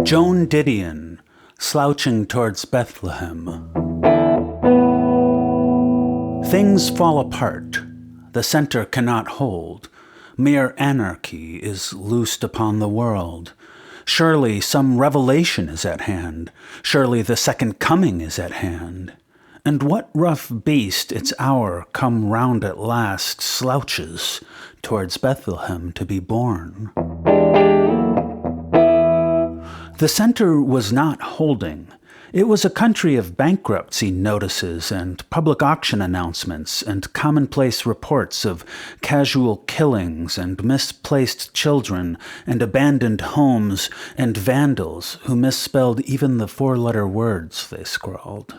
Joan Didion, Slouching towards Bethlehem. Things fall apart. The center cannot hold. Mere anarchy is loosed upon the world. Surely some revelation is at hand. Surely the second coming is at hand. And what rough beast its hour come round at last slouches towards Bethlehem to be born? The center was not holding. It was a country of bankruptcy notices and public auction announcements and commonplace reports of casual killings and misplaced children and abandoned homes and vandals who misspelled even the four-letter words they scrawled.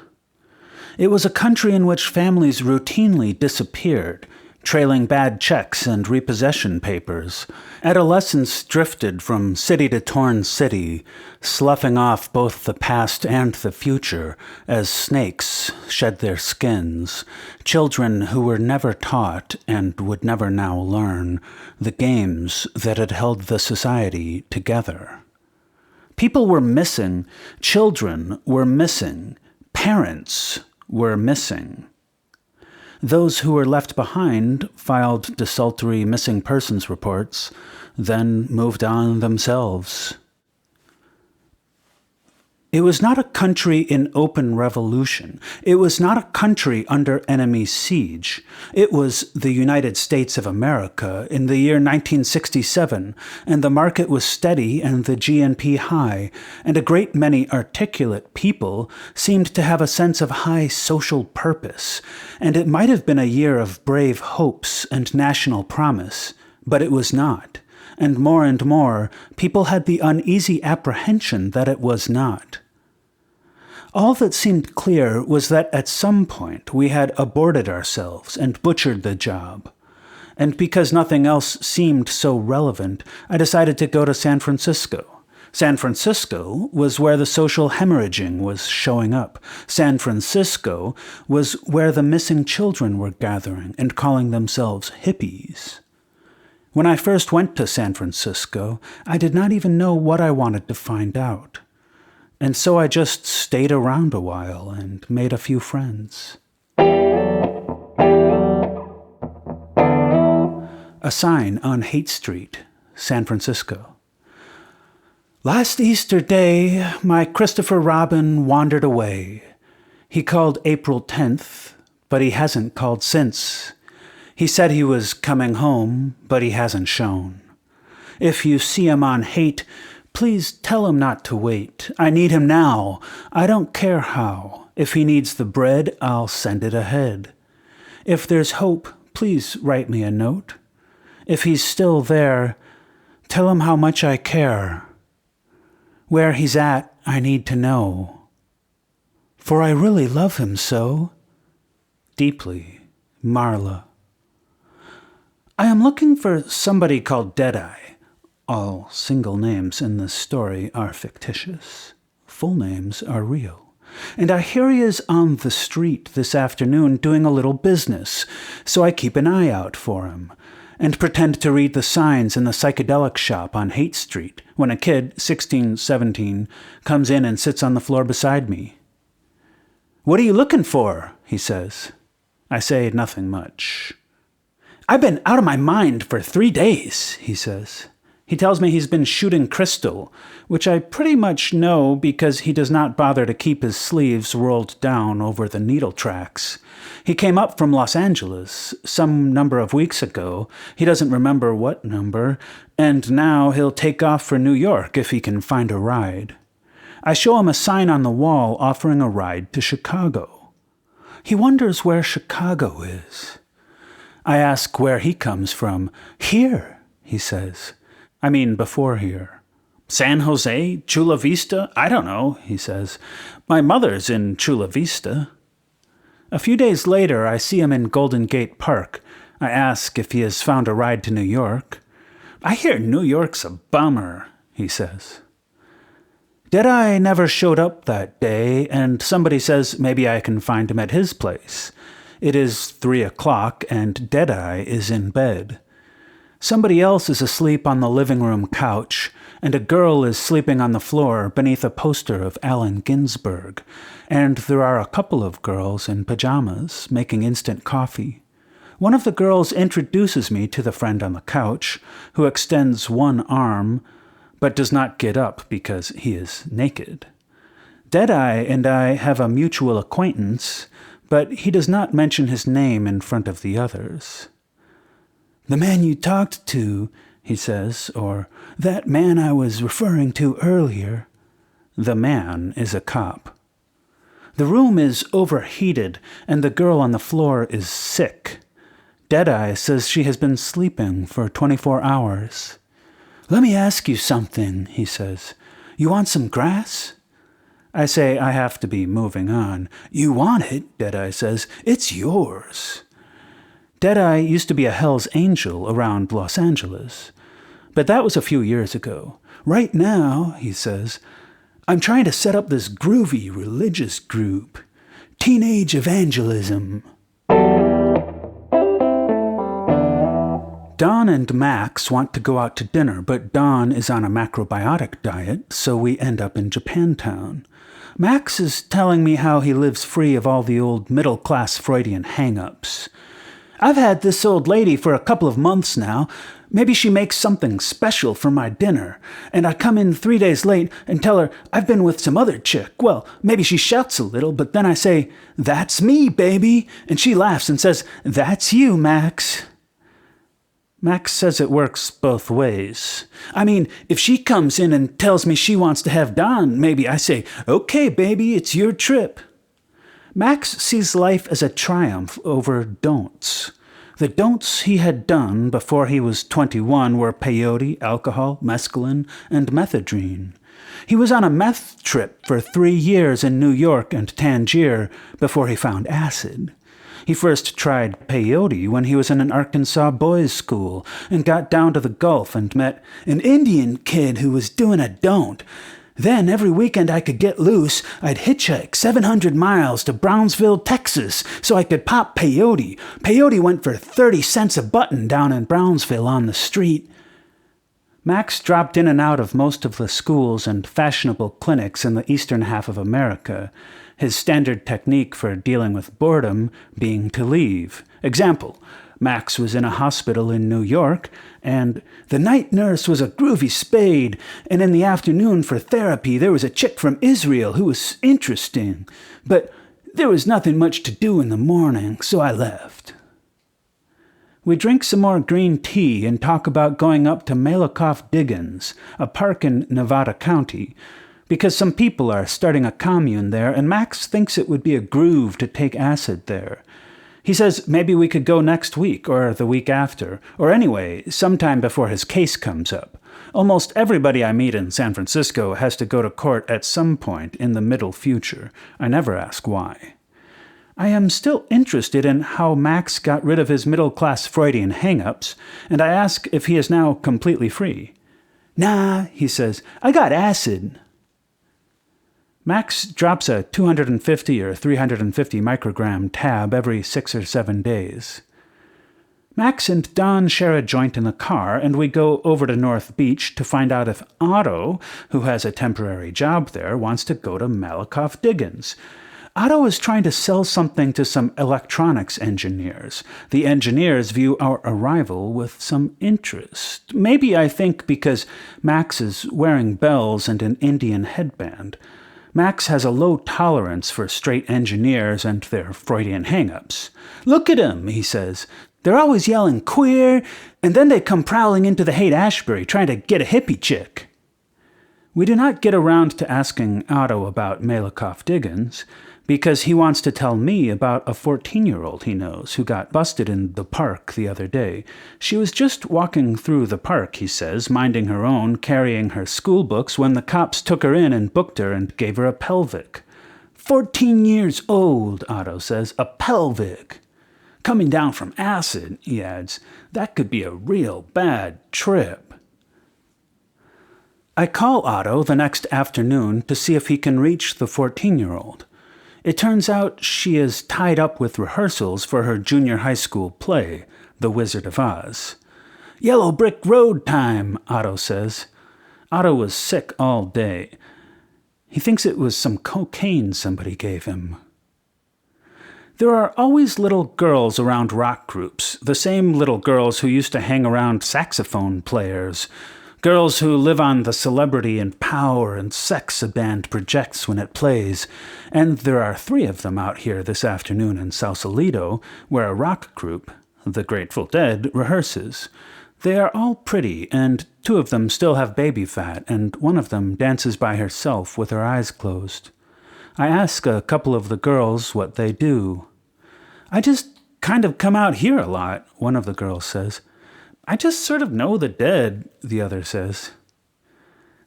It was a country in which families routinely disappeared, trailing bad checks and repossession papers. Adolescents drifted from city to torn city, sloughing off both the past and the future as snakes shed their skins, children who were never taught and would never now learn the games that had held the society together. People were missing, children were missing, parents were missing. Those who were left behind filed desultory missing persons reports, then moved on themselves. It was not a country in open revolution. It was not a country under enemy siege. It was the United States of America in the year 1967, and the market was steady and the GNP high, and a great many articulate people seemed to have a sense of high social purpose, and it might have been a year of brave hopes and national promise, but it was not. And more, people had the uneasy apprehension that it was not. All that seemed clear was that at some point we had aborted ourselves and butchered the job. And because nothing else seemed so relevant, I decided to go to San Francisco. San Francisco was where the social hemorrhaging was showing up. San Francisco was where the missing children were gathering and calling themselves hippies. When I first went to San Francisco, I did not even know what I wanted to find out. And so I just stayed around a while and made a few friends. A sign on Haight Street, San Francisco. Last Easter Day, my Christopher Robin wandered away. He called April 10th, but he hasn't called since. He said he was coming home, but he hasn't shown. If you see him on Haight, please tell him not to wait. I need him now. I don't care how. If he needs the bread, I'll send it ahead. If there's hope, please write me a note. If he's still there, tell him how much I care. Where he's at, I need to know. For I really love him so. Deeply, Marla. I am looking for somebody called Deadeye. All single names in this story are fictitious. Full names are real. And I hear he is on the street this afternoon doing a little business, so I keep an eye out for him, and pretend to read the signs in the psychedelic shop on Haight Street when a kid, 16, 17, comes in and sits on the floor beside me. "What are you looking for?" he says. I say nothing much. "I've been out of my mind for 3 days, he says. He tells me he's been shooting crystal, which I pretty much know because he does not bother to keep his sleeves rolled down over the needle tracks. He came up from Los Angeles some number of weeks ago, he doesn't remember what number, and now he'll take off for New York if he can find a ride. I show him a sign on the wall offering a ride to Chicago. He wonders where Chicago is. I ask where he comes from. "Here," he says. I mean before here. "San Jose? Chula Vista? I don't know," he says. "My mother's in Chula Vista." A few days later, I see him in Golden Gate Park. I ask if he has found a ride to New York. "I hear New York's a bummer," he says. Deadeye never showed up that day, and somebody says maybe I can find him at his place. It is 3 o'clock, and Deadeye is in bed. Somebody else is asleep on the living room couch, and a girl is sleeping on the floor beneath a poster of Allen Ginsberg, and there are a couple of girls in pajamas making instant coffee. One of the girls introduces me to the friend on the couch, who extends one arm, but does not get up because he is naked. Deadeye and I have a mutual acquaintance, but he does not mention his name in front of the others. "The man you talked to," he says, or "that man I was referring to earlier." The man is a cop. The room is overheated, and the girl on the floor is sick. Deadeye says she has been sleeping for 24 hours. "Let me ask you something," he says. "You want some grass?" I say I have to be moving on. "You want it," Deadeye says. "It's yours." Deadeye used to be a Hell's Angel around Los Angeles. But that was a few years ago. "Right now," he says, "I'm trying to set up this groovy religious group. Teenage Evangelism." Don and Max want to go out to dinner, but Don is on a macrobiotic diet, so we end up in Japantown. Max is telling me how he lives free of all the old middle-class Freudian hang-ups. "I've had this old lady for a couple of months now. Maybe she makes something special for my dinner. And I come in 3 days late and tell her I've been with some other chick. Well, maybe she shouts a little, but then I say, 'That's me, baby.' And she laughs and says, 'That's you, Max.'" Max says it works both ways. I mean, if she comes in and tells me she wants to have Don, maybe I say, "Okay, baby, it's your trip." Max sees life as a triumph over don'ts. The don'ts he had done before he was 21 were peyote, alcohol, mescaline, and methadone. He was on a meth trip for 3 years in New York and Tangier before he found acid. He first tried peyote when he was in an Arkansas boys' school and got down to the Gulf and met an Indian kid who was doing a don't. Then every weekend I could get loose, I'd hitchhike 700 miles to Brownsville, Texas, so I could pop peyote. Peyote went for 30 cents a button down in Brownsville on the street. Max dropped in and out of most of the schools and fashionable clinics in the eastern half of America, his standard technique for dealing with boredom being to leave. Example, Max was in a hospital in New York, and the night nurse was a groovy spade, and in the afternoon for therapy there was a chick from Israel who was interesting. But there was nothing much to do in the morning, so I left. We drink some more green tea and talk about going up to Malakoff-Diggins, a park in Nevada County, because some people are starting a commune there, and Max thinks it would be a groove to take acid there. He says maybe we could go next week, or the week after, or anyway, sometime before his case comes up. Almost everybody I meet in San Francisco has to go to court at some point in the middle future. I never ask why. I am still interested in how Max got rid of his middle-class Freudian hang-ups, and I ask if he is now completely free. "Nah," he says, "I got acid." Max drops a 250 or 350 microgram tab every 6 or 7 days. Max and Don share a joint in the car, and we go over to North Beach to find out if Otto, who has a temporary job there, wants to go to Malakoff-Diggins. Otto is trying to sell something to some electronics engineers. The engineers view our arrival with some interest. Maybe, I think, because Max is wearing bells and an Indian headband. Max has a low tolerance for straight engineers and their Freudian hang-ups. "Look at 'em," he says. "They're always yelling queer, and then they come prowling into the Haight-Ashbury trying to get a hippie chick." We do not get around to asking Otto about Malakoff-Diggins, because he wants to tell me about a 14-year-old he knows who got busted in the park the other day. She was just walking through the park, he says, minding her own, carrying her school books, when the cops took her in and booked her and gave her a pelvic. 14 years old, Otto says, a pelvic. Coming down from acid, he adds, that could be a real bad trip. I call Otto the next afternoon to see if he can reach the 14-year-old. It turns out she is tied up with rehearsals for her junior high school play, The Wizard of Oz. "Yellow Brick Road time," Otto says. Otto was sick all day. He thinks it was some cocaine somebody gave him. There are always little girls around rock groups, the same little girls who used to hang around saxophone players, girls who live on the celebrity and power and sex a band projects when it plays, and there are 3 of them out here this afternoon in Sausalito, where a rock group, the Grateful Dead, rehearses. They are all pretty, and 2 of them still have baby fat, and one of them dances by herself with her eyes closed. I ask a couple of the girls what they do. I just kind of come out here a lot, one of the girls says. I just sort of know the Dead, the other says.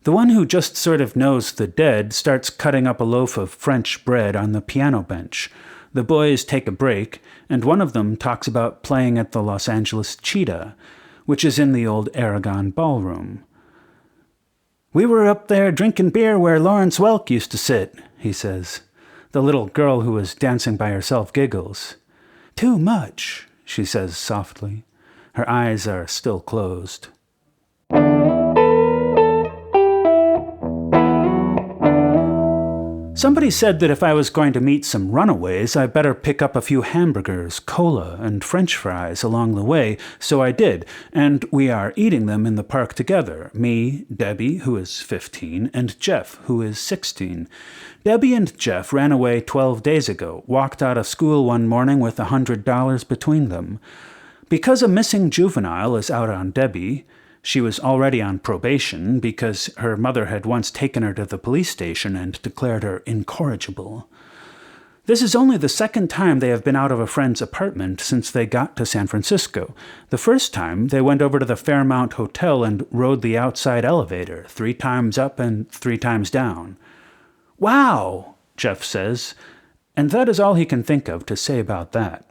The one who just sort of knows the Dead starts cutting up a loaf of French bread on the piano bench. The boys take a break, and one of them talks about playing at the Los Angeles Cheetah, which is in the old Aragon Ballroom. We were up there drinking beer where Lawrence Welk used to sit, he says. The little girl who was dancing by herself giggles. Too much, she says softly. Her eyes are still closed. Somebody said that if I was going to meet some runaways, I better pick up a few hamburgers, cola, and French fries along the way, so I did, and we are eating them in the park together, me, Debbie, who is 15, and Jeff, who is 16. Debbie and Jeff ran away 12 days ago, walked out of school one morning with $100 between them. Because a missing juvenile is out on Debbie, she was already on probation because her mother had once taken her to the police station and declared her incorrigible. This is only the 2nd time they have been out of a friend's apartment since they got to San Francisco. The first time, they went over to the Fairmount Hotel and rode the outside elevator, 3 times up and 3 times down. Wow, Jeff says, and that is all he can think of to say about that.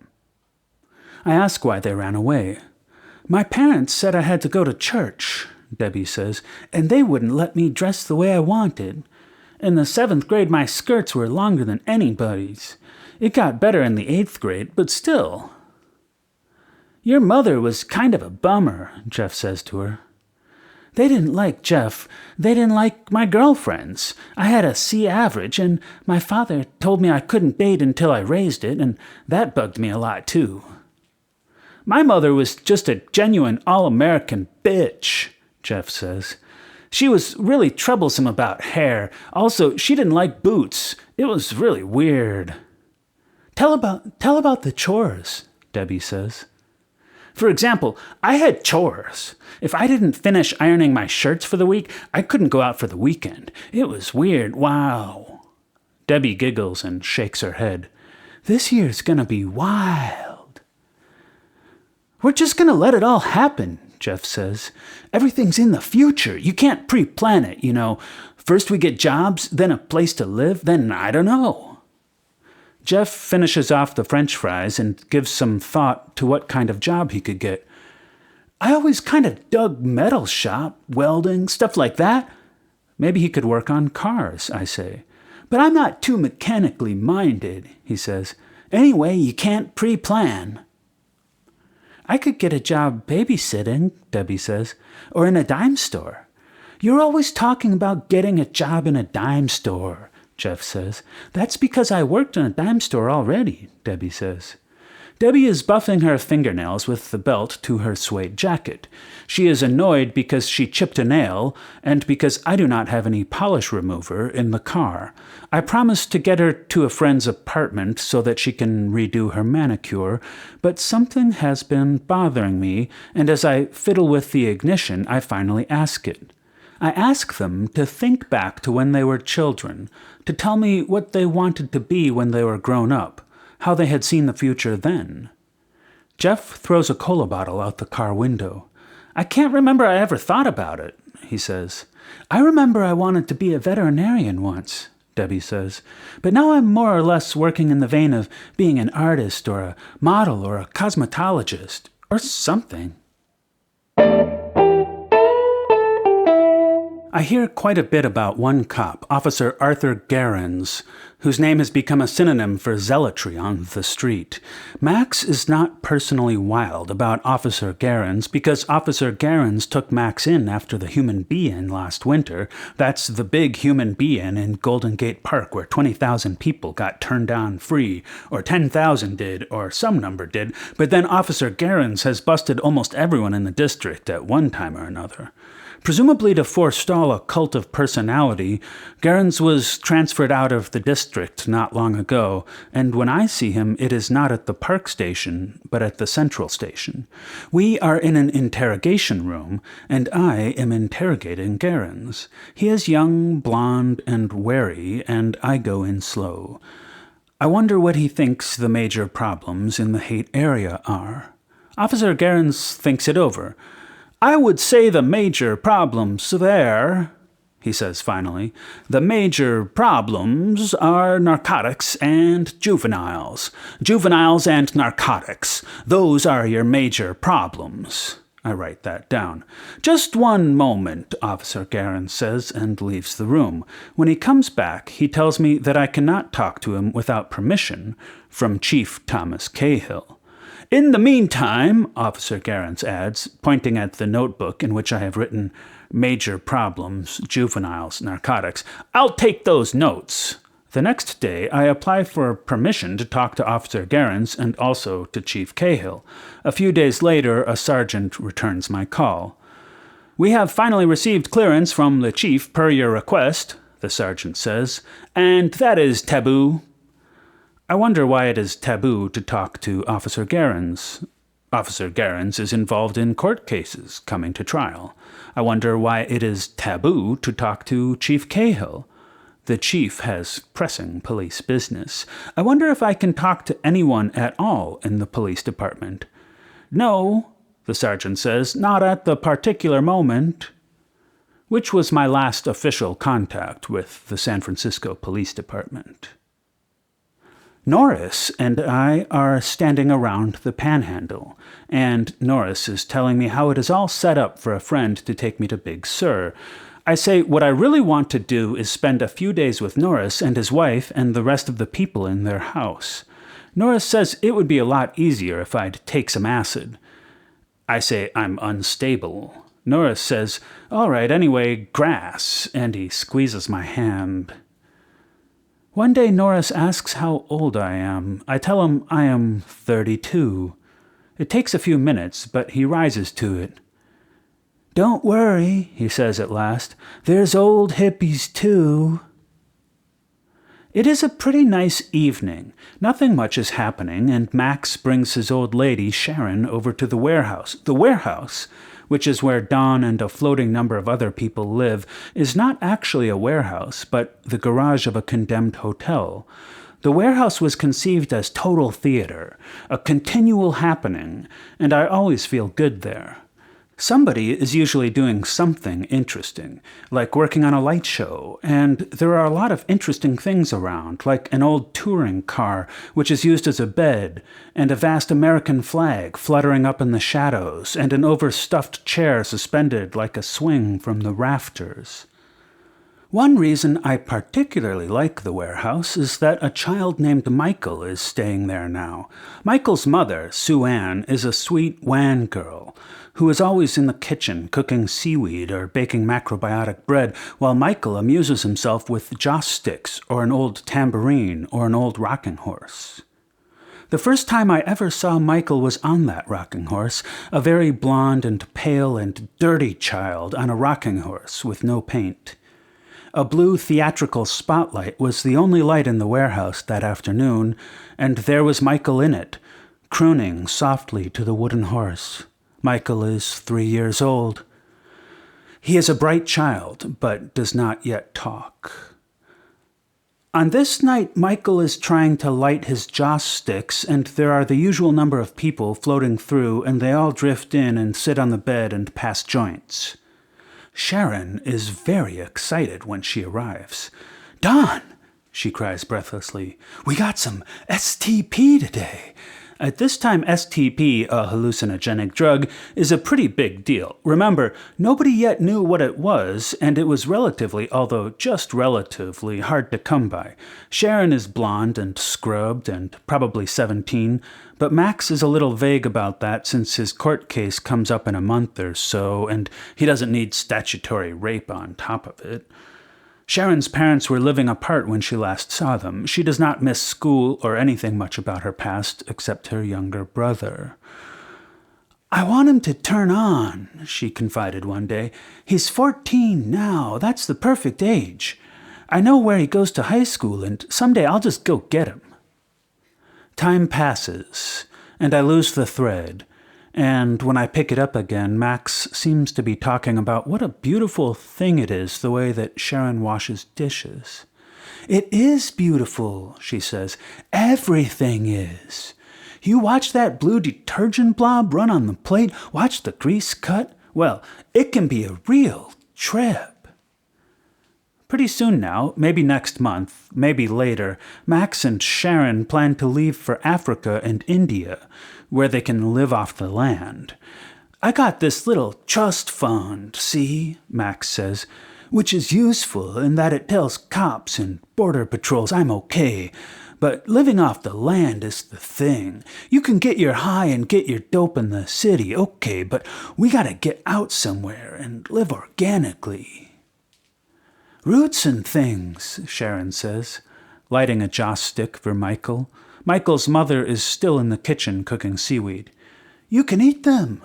I ask why they ran away. My parents said I had to go to church, Debbie says, and they wouldn't let me dress the way I wanted. In the 7th grade, my skirts were longer than anybody's. It got better in the 8th grade, but still. Your mother was kind of a bummer, Jeff says to her. They didn't like Jeff. They didn't like my girlfriends. I had a C average, and my father told me I couldn't date until I raised it, and that bugged me a lot, too. My mother was just a genuine all-American bitch, Jeff says. She was really troublesome about hair. Also, she didn't like boots. It was really weird. Tell about the chores, Debbie says. For example, I had chores. If I didn't finish ironing my shirts for the week, I couldn't go out for the weekend. It was weird. Wow. Debbie giggles and shakes her head. This year's gonna be wild. We're just going to let it all happen, Jeff says. Everything's in the future. You can't pre-plan it, you know. First we get jobs, then a place to live, then I don't know. Jeff finishes off the French fries and gives some thought to what kind of job he could get. I always kind of dug metal shop, welding, stuff like that. Maybe he could work on cars, I say. But I'm not too mechanically minded, he says. Anyway, you can't pre-plan. I could get a job babysitting, Debbie says, or in a dime store. You're always talking about getting a job in a dime store, Jeff says. That's because I worked in a dime store already, Debbie says. Debbie is buffing her fingernails with the belt to her suede jacket. She is annoyed because she chipped a nail and because I do not have any polish remover in the car. I promised to get her to a friend's apartment so that she can redo her manicure, but something has been bothering me, and as I fiddle with the ignition, I finally ask it. I ask them to think back to when they were children, to tell me what they wanted to be when they were grown up, how they had seen the future then. Jeff throws a cola bottle out the car window. I can't remember I ever thought about it, he says. I remember I wanted to be a veterinarian once, Debbie says, but now I'm more or less working in the vein of being an artist or a model or a cosmetologist or something. I hear quite a bit about one cop, Officer Arthur Gerrans, whose name has become a synonym for zealotry on the street. Max is not personally wild about Officer Gerrans because Officer Gerrans took Max in after the Human Bee-In last winter. That's the big Human Bee-In in Golden Gate Park where 20,000 people got turned on free, or 10,000 did, or some number did, but then Officer Gerrans has busted almost everyone in the district at one time or another. Presumably to forestall a cult of personality, Gerrans was transferred out of the district not long ago, and when I see him, it is not at the park station, but at the central station. We are in an interrogation room, and I am interrogating Gerrans. He is young, blonde, and wary, and I go in slow. I wonder what he thinks the major problems in the Haight area are. Officer Gerrans thinks it over. "I would say the major problems there," he says finally, "the major problems are narcotics and juveniles. Juveniles and narcotics. Those are your major problems." I write that down. "Just one moment," Officer Gerrans says, and leaves the room. When he comes back, he tells me that I cannot talk to him without permission from Chief Thomas Cahill. "In the meantime," Officer Gerrans adds, pointing at the notebook in which I have written major problems, juveniles, narcotics, "I'll take those notes." The next day, I apply for permission to talk to Officer Gerrans and also to Chief Cahill. A few days later, a sergeant returns my call. "We have finally received clearance from the chief per your request," the sergeant says, "and that is taboo." I wonder why it is taboo to talk to Officer Gerrans. Officer Gerrans is involved in court cases coming to trial. I wonder why it is taboo to talk to Chief Cahill. The chief has pressing police business. I wonder if I can talk to anyone at all in the police department. "No," the sergeant says, "not at the particular moment," which was my last official contact with the San Francisco Police Department. Norris and I are standing around the Panhandle, and Norris is telling me how it is all set up for a friend to take me to Big Sur. I say what I really want to do is spend a few days with Norris and his wife and the rest of the people in their house. Norris says it would be a lot easier if I'd take some acid. I say I'm unstable. Norris says, "All right, anyway, grass," and he squeezes my hand. One day Norris asks how old I am. I tell him I am 32. It takes a few minutes, but he rises to it. "Don't worry," he says at last. "There's old hippies, too." It is a pretty nice evening. Nothing much is happening, and Max brings his old lady, Sharon, over to the warehouse. The warehouse, which is where Don and a floating number of other people live, is not actually a warehouse, but the garage of a condemned hotel. The warehouse was conceived as total theater, a continual happening, and I always feel good there. Somebody is usually doing something interesting, like working on a light show, and there are a lot of interesting things around, like an old touring car, which is used as a bed, and a vast American flag fluttering up in the shadows, and an overstuffed chair suspended like a swing from the rafters. One reason I particularly like the warehouse is that a child named Michael is staying there now. Michael's mother, Sue Ann, is a sweet wan girl who is always in the kitchen cooking seaweed or baking macrobiotic bread, while Michael amuses himself with joss sticks or an old tambourine or an old rocking horse. The first time I ever saw Michael was on that rocking horse, a very blonde and pale and dirty child on a rocking horse with no paint. A blue theatrical spotlight was the only light in the warehouse that afternoon, and there was Michael in it, crooning softly to the wooden horse. Michael is 3 years old. He is a bright child, but does not yet talk. On this night, Michael is trying to light his joss sticks, and there are the usual number of people floating through, and they all drift in and sit on the bed and pass joints. Sharon is very excited when she arrives. "Don," she cries breathlessly, "we got some STP today. At this time, STP, a hallucinogenic drug, is a pretty big deal. Remember, nobody yet knew what it was, and it was relatively, although just relatively, hard to come by. Sharon is blonde and scrubbed and probably 17, but Max is a little vague about that since his court case comes up in a month or so, and he doesn't need statutory rape on top of it. Sharon's parents were living apart when she last saw them. She does not miss school or anything much about her past except her younger brother. "I want him to turn on," she confided one day. "He's 14 now. That's the perfect age. I know where he goes to high school, and someday I'll just go get him." Time passes, and I lose the thread. And when I pick it up again, Max seems to be talking about what a beautiful thing it is, the way that Sharon washes dishes. "It is beautiful," she says. "Everything is. You watch that blue detergent blob run on the plate, watch the grease cut. Well, it can be a real trip." Pretty soon now, maybe next month, maybe later, Max and Sharon plan to leave for Africa and India, where they can live off the land. "I got this little trust fund, see," Max says, "which is useful in that it tells cops and border patrols I'm okay. But living off the land is the thing. You can get your high and get your dope in the city, okay, but we gotta get out somewhere and live organically." "Roots and things," Sharon says, lighting a joss stick for Michael. Michael's mother is still in the kitchen cooking seaweed. "You can eat them."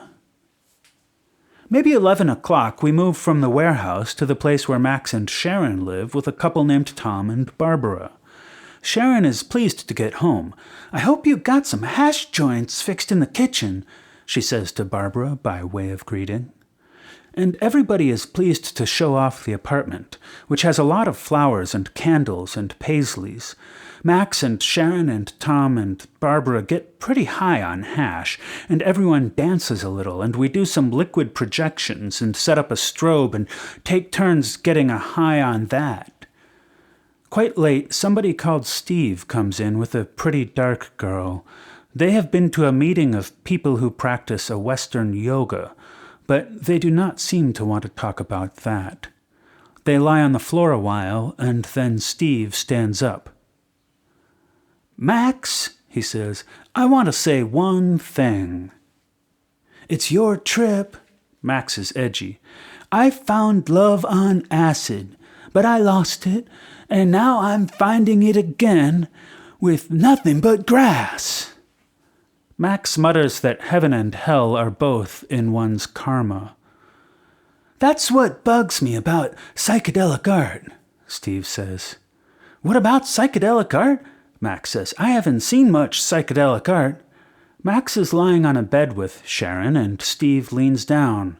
Maybe 11 o'clock, we move from the warehouse to the place where Max and Sharon live with a couple named Tom and Barbara. Sharon is pleased to get home. "I hope you got some hash joints fixed in the kitchen," she says to Barbara by way of greeting. And everybody is pleased to show off the apartment, which has a lot of flowers and candles and paisleys. Max and Sharon and Tom and Barbara get pretty high on hash, and everyone dances a little, and we do some liquid projections and set up a strobe and take turns getting a high on that. Quite late, somebody called Steve comes in with a pretty dark girl. They have been to a meeting of people who practice a Western yoga, but they do not seem to want to talk about that. They lie on the floor a while, and then Steve stands up. "Max," he says, "I want to say one thing." "It's your trip." Max is edgy. "I found love on acid, but I lost it, and now I'm finding it again with nothing but grass." Max mutters that heaven and hell are both in one's karma. "That's what bugs me about psychedelic art," Steve says. "What about psychedelic art?" Max says. "I haven't seen much psychedelic art." Max is lying on a bed with Sharon, and Steve leans down.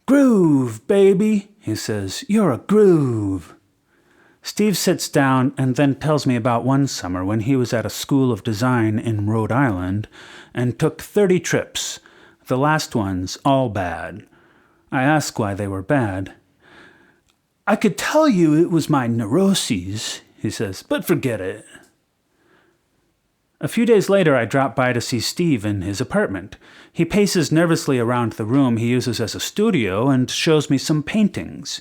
"Groove, baby," he says. "You're a groove." Steve sits down and then tells me about one summer when he was at a school of design in Rhode Island and took 30 trips, the last ones all bad. I ask why they were bad. "I could tell you it was my neuroses," he says, "but forget it." A few days later, I drop by to see Steve in his apartment. He paces nervously around the room he uses as a studio and shows me some paintings.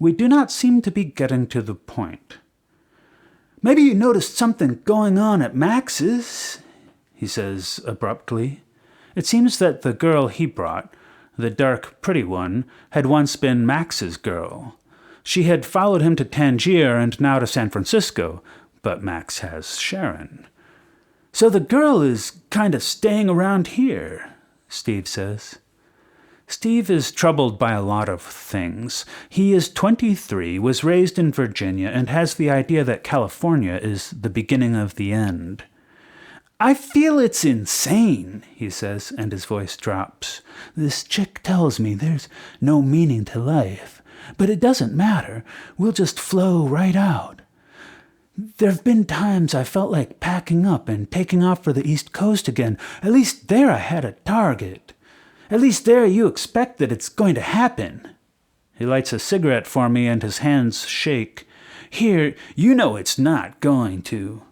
We do not seem to be getting to the point. "Maybe you noticed something going on at Max's," he says abruptly. It seems that the girl he brought, the dark, pretty one, had once been Max's girl. She had followed him to Tangier and now to San Francisco, but Max has Sharon. "So the girl is kind of staying around here," Steve says. Steve is troubled by a lot of things. He is 23, was raised in Virginia, and has the idea that California is the beginning of the end. "I feel it's insane," he says, and his voice drops. "This chick tells me there's no meaning to life, but it doesn't matter. We'll just flow right out. There've been times I felt like packing up and taking off for the East Coast again. At least there I had a target. At least there you expect that it's going to happen." He lights a cigarette for me and his hands shake. "Here, you know it's not going to."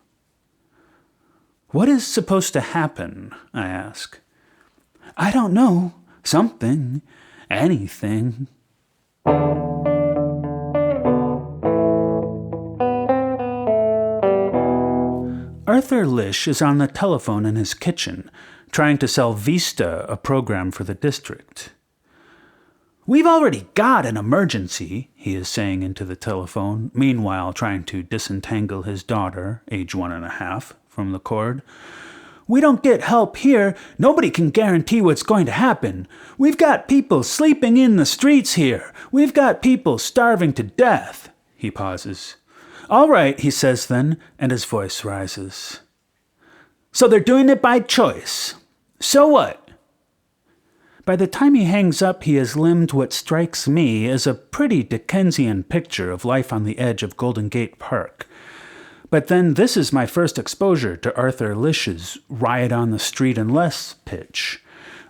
"What is supposed to happen?" I ask. "I don't know. Something. Anything." Arthur Lish is on the telephone in his kitchen, trying to sell Vista, a program for the district. "We've already got an emergency," he is saying into the telephone, meanwhile trying to disentangle his daughter, age 1.5, from the cord. "We don't get help here. Nobody can guarantee what's going to happen. We've got people sleeping in the streets here. We've got people starving to death." He pauses. "All right," he says then, and his voice rises. "So they're doing it by choice. So what?" By the time he hangs up, he has limned what strikes me as a pretty Dickensian picture of life on the edge of Golden Gate Park. But then this is my first exposure to Arthur Lish's riot on the street and less pitch.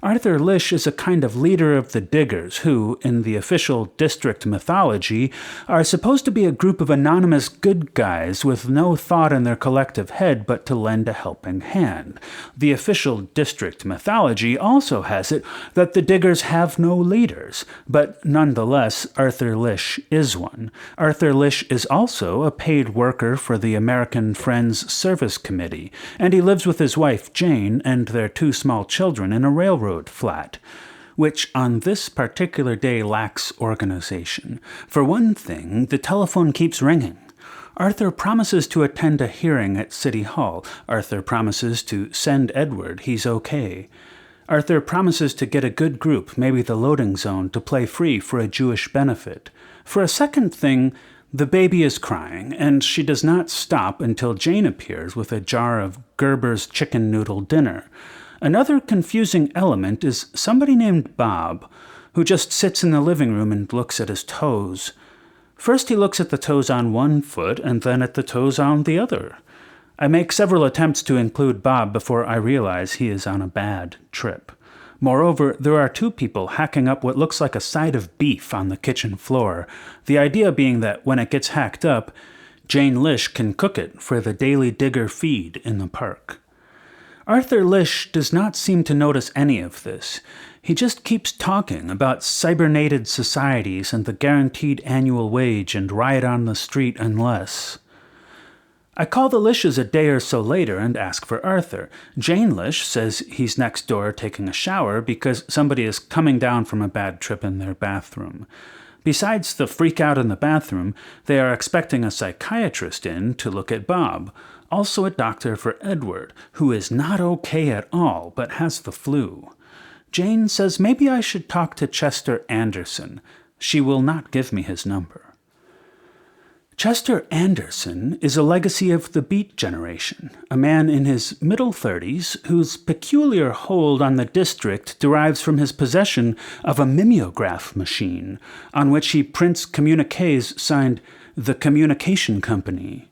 Arthur Lish is a kind of leader of the Diggers who, in the official district mythology, are supposed to be a group of anonymous good guys with no thought in their collective head but to lend a helping hand. The official district mythology also has it that the Diggers have no leaders, but nonetheless Arthur Lish is one. Arthur Lish is also a paid worker for the American Friends Service Committee, and he lives with his wife Jane and their 2 small children in a railroad flat, which on this particular day lacks organization. For one thing, the telephone keeps ringing. Arthur promises to attend a hearing at City Hall. Arthur promises to send Edward. He's okay. Arthur promises to get a good group, maybe the Loading Zone, to play free for a Jewish benefit. For a second thing, the baby is crying, and she does not stop until Jane appears with a jar of Gerber's chicken noodle dinner. Another confusing element is somebody named Bob, who just sits in the living room and looks at his toes. First he looks at the toes on one foot and then at the toes on the other. I make several attempts to include Bob before I realize he is on a bad trip. Moreover, there are 2 people hacking up what looks like a side of beef on the kitchen floor, the idea being that when it gets hacked up, Jane Lish can cook it for the Daily Digger feed in the park. Arthur Lish does not seem to notice any of this. He just keeps talking about cybernated societies and the guaranteed annual wage and riot on the street unless. I call the Lishes a day or so later and ask for Arthur. Jane Lish says he's next door taking a shower because somebody is coming down from a bad trip in their bathroom. Besides the freak out in the bathroom, they are expecting a psychiatrist in to look at Bob. Also a doctor for Edward, who is not okay at all, but has the flu. Jane says maybe I should talk to Chester Anderson. She will not give me his number. Chester Anderson is a legacy of the Beat generation, a man in his middle 30s whose peculiar hold on the district derives from his possession of a mimeograph machine, on which he prints communiques signed The Communication Company.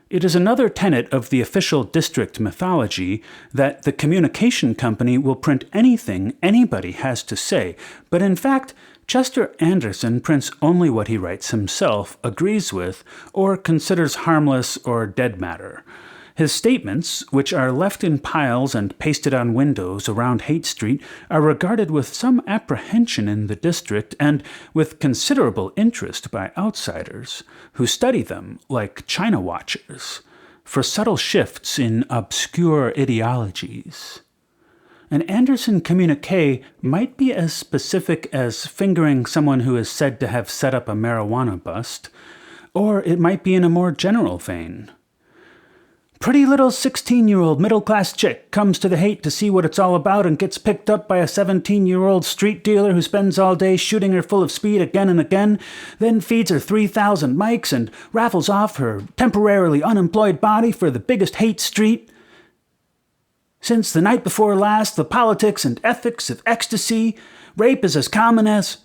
It is another tenet of the official district mythology that the communication company will print anything anybody has to say, but in fact, Chester Anderson prints only what he writes himself, agrees with, or considers harmless or dead matter. His statements, which are left in piles and pasted on windows around Haight Street, are regarded with some apprehension in the district and with considerable interest by outsiders, who study them like China watchers, for subtle shifts in obscure ideologies. An Anderson communique might be as specific as fingering someone who is said to have set up a marijuana bust, or it might be in a more general vein. Pretty little 16-year-old middle-class chick comes to the Haight to see what it's all about and gets picked up by a 17-year-old street dealer who spends all day shooting her full of speed again and again, then feeds her 3,000 mics and raffles off her temporarily unemployed body for the biggest Haight Street. Since the night before last, the politics and ethics of ecstasy, rape is as common as...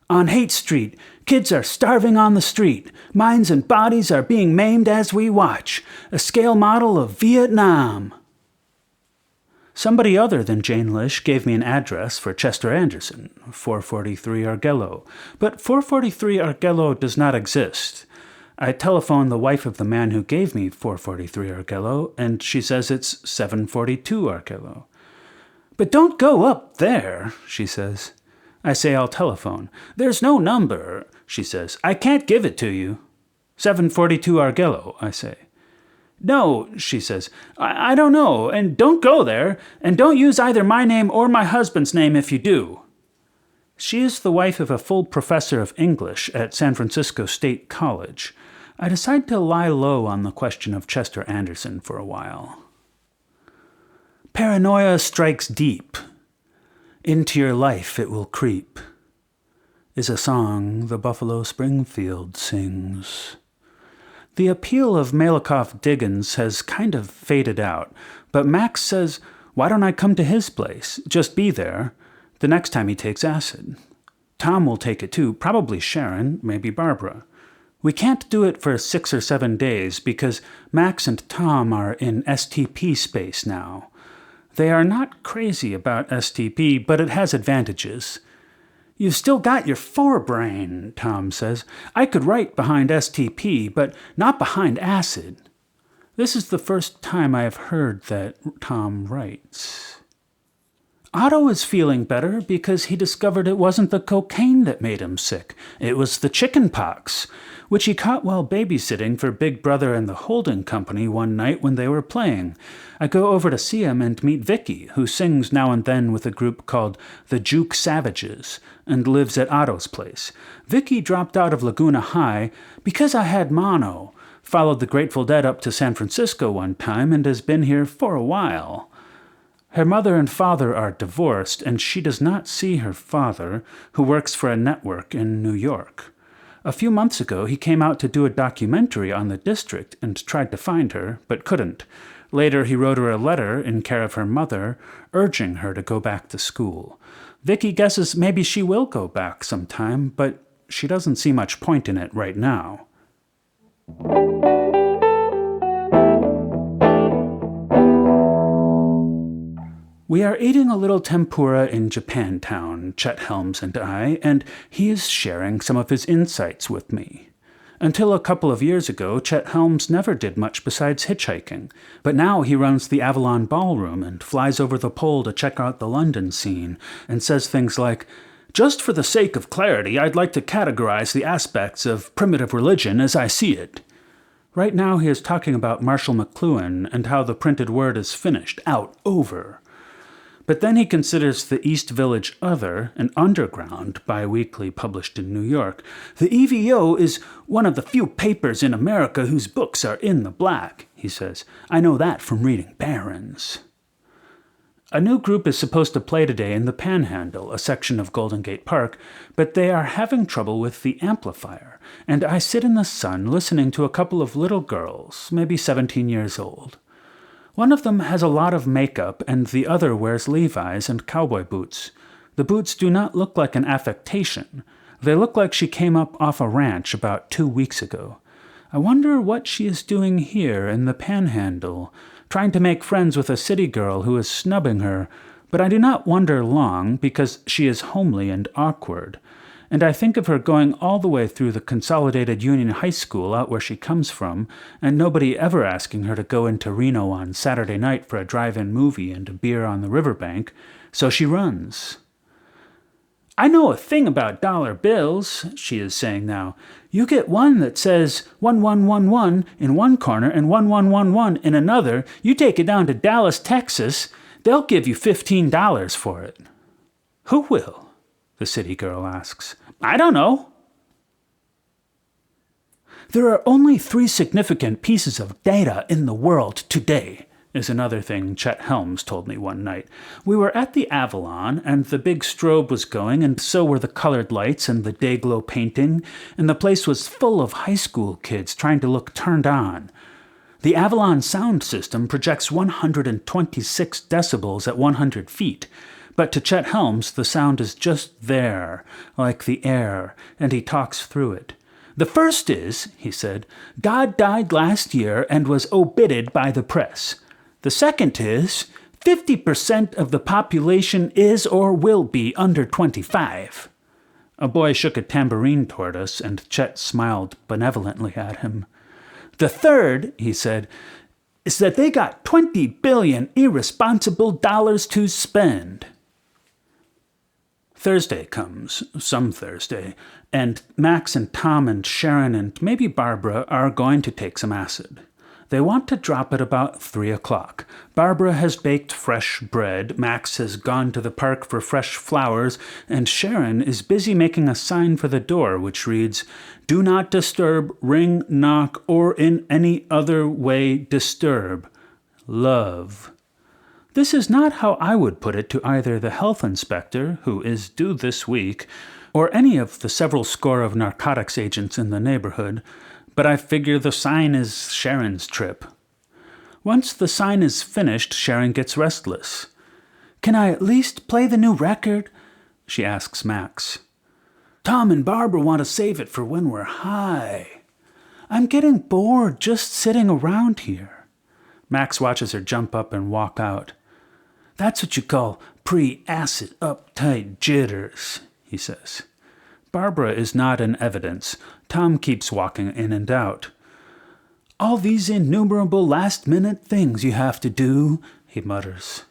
On Haight Street, kids are starving on the street. Minds and bodies are being maimed as we watch. A scale model of Vietnam. Somebody other than Jane Lish gave me an address for Chester Anderson, 443 Argello. But 443 Argello does not exist. I telephoned the wife of the man who gave me 443 Argello, and she says it's 742 Argello. But don't go up there, she says. I say I'll telephone. There's no number, she says. I can't give it to you. 742 Argello, I say. No, she says. I don't know, and don't go there, and don't use either my name or my husband's name if you do. She is the wife of a full professor of English at San Francisco State College. I decide to lie low on the question of Chester Anderson for a while. Paranoia strikes deep. Into your life it will creep, is a song the Buffalo Springfield sings. The appeal of Malakoff-Diggins has kind of faded out, but Max says, why don't I come to his place, just be there, the next time he takes acid? Tom will take it too, probably Sharon, maybe Barbara. We can't do it for 6 or 7 days because Max and Tom are in STP space now. They are not crazy about STP, but it has advantages. You've still got your forebrain, Tom says. I could write behind STP, but not behind acid. This is the first time I have heard that Tom writes. Otto is feeling better because he discovered it wasn't the cocaine that made him sick. It was the chicken pox, which he caught while babysitting for Big Brother and the Holding Company one night when they were playing. I go over to see him and meet Vicky, who sings now and then with a group called the Juke Savages and lives at Otto's place. Vicky dropped out of Laguna High because I had mono, followed the Grateful Dead up to San Francisco one time and has been here for a while. Her mother and father are divorced, and she does not see her father, who works for a network in New York. A few months ago, he came out to do a documentary on the district and tried to find her, but couldn't. Later, he wrote her a letter in care of her mother, urging her to go back to school. Vicky guesses maybe she will go back sometime, but she doesn't see much point in it right now. We are eating a little tempura in Japantown, Chet Helms and I, and he is sharing some of his insights with me. Until a couple of years ago, Chet Helms never did much besides hitchhiking, but now he runs the Avalon Ballroom and flies over the pole to check out the London scene, and says things like, "Just for the sake of clarity, I'd like to categorize the aspects of primitive religion as I see it." Right now he is talking about Marshall McLuhan and how the printed word is finished, out, over. But then he considers the East Village Other, an underground biweekly published in New York. The EVO is one of the few papers in America whose books are in the black, he says. I know that from reading Barron's. A new group is supposed to play today in the Panhandle, a section of Golden Gate Park, but they are having trouble with the amplifier, and I sit in the sun listening to a couple of little girls, maybe 17 years old. One of them has a lot of makeup, and the other wears Levi's and cowboy boots. The boots do not look like an affectation. They look like she came up off a ranch about 2 weeks ago. I wonder what she is doing here in the Panhandle, trying to make friends with a city girl who is snubbing her, but I do not wonder long, because she is homely and awkward. And I think of her going all the way through the Consolidated Union High School out where she comes from, and nobody ever asking her to go into Reno on Saturday night for a drive-in movie and a beer on the riverbank, so she runs. I know a thing about dollar bills, she is saying now. You get one that says 1111 in one corner and 1111 in another, you take it down to Dallas, Texas, they'll give you $15 for it. Who will? The city girl asks. I don't know. There are only 3 significant pieces of data in the world today, is another thing Chet Helms told me one night. We were at the Avalon, and the big strobe was going, and so were the colored lights and the day-glow painting, and the place was full of high school kids trying to look turned on. The Avalon sound system projects 126 decibels at 100 feet, but to Chet Helms, the sound is just there, like the air, and he talks through it. The first is, he said, God died last year and was obitted by the press. The second is, 50% of the population is or will be under 25. A boy shook a tambourine toward us, and Chet smiled benevolently at him. "The third," he said, "is that they got 20 billion irresponsible dollars to spend." Thursday comes, some Thursday, and Max and Tom and Sharon and maybe Barbara are going to take some acid. They want to drop at about 3 o'clock. Barbara has baked fresh bread, Max has gone to the park for fresh flowers, and Sharon is busy making a sign for the door which reads, "Do not disturb, ring, knock, or in any other way disturb. Love." This is not how I would put it to either the health inspector, who is due this week, or any of the several score of narcotics agents in the neighborhood, but I figure the sign is Sharon's trip. Once the sign is finished, Sharon gets restless. "Can I at least play the new record?" she asks Max. "Tom and Barbara want to save it for when we're high. I'm getting bored just sitting around here." Max watches her jump up and walk out. "That's what you call pre-acid uptight jitters," he says. Barbara is not in evidence. Tom keeps walking in and out. "All these innumerable last-minute things you have to do," he mutters.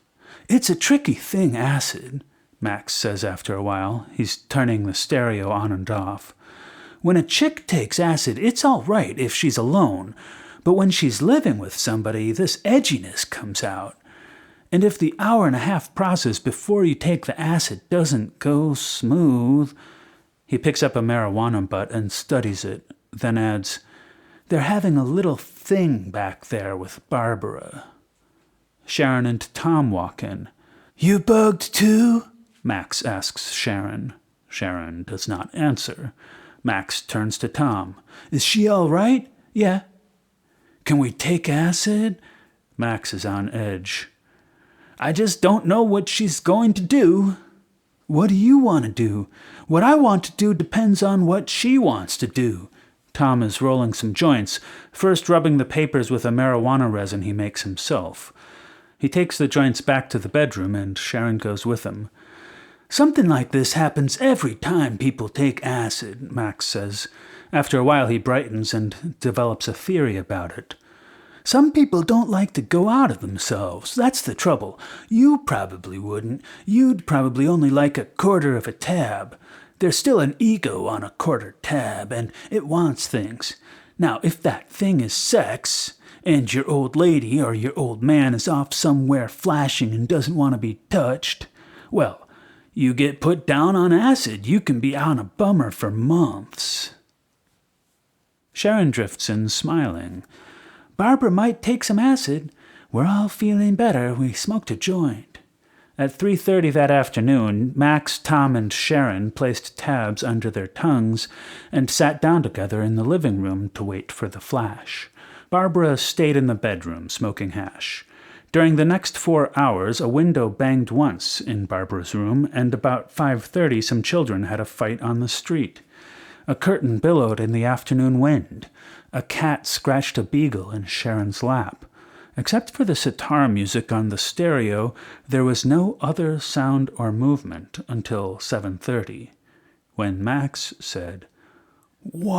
"It's a tricky thing, acid," Max says after a while. He's turning the stereo on and off. "When a chick takes acid, it's all right if she's alone, but when she's living with somebody, this edginess comes out. And if the hour-and-a-half process before you take the acid doesn't go smooth..." He picks up a marijuana butt and studies it, then adds, "They're having a little thing back there with Barbara." Sharon and Tom walk in. "You bugged too?" Max asks Sharon. Sharon does not answer. Max turns to Tom. "Is she all right?" "Yeah." "Can we take acid?" Max is on edge. "I just don't know what she's going to do." "What do you want to do?" "What I want to do depends on what she wants to do." Tom is rolling some joints, first rubbing the papers with a marijuana resin he makes himself. He takes the joints back to the bedroom, and Sharon goes with him. "Something like this happens every time people take acid," Max says. After a while he brightens and develops a theory about it. "Some people don't like to go out of themselves. That's the trouble. You probably wouldn't. You'd probably only like a quarter of a tab. There's still an ego on a quarter tab, and it wants things. Now, if that thing is sex, and your old lady or your old man is off somewhere flashing and doesn't want to be touched, well, you get put down on acid. You can be on a bummer for months." Sharon drifts in, smiling. "Barbara might take some acid. We're all feeling better. We smoked a joint." At 3:30 that afternoon, Max, Tom, and Sharon placed tabs under their tongues and sat down together in the living room to wait for the flash. Barbara stayed in the bedroom, smoking hash. During the next 4 hours, a window banged once in Barbara's room, and about 5:30 some children had a fight on the street. A curtain billowed in the afternoon wind. A cat scratched a beagle in Sharon's lap. Except for the sitar music on the stereo, there was no other sound or movement until 7:30, when Max said, "Wow."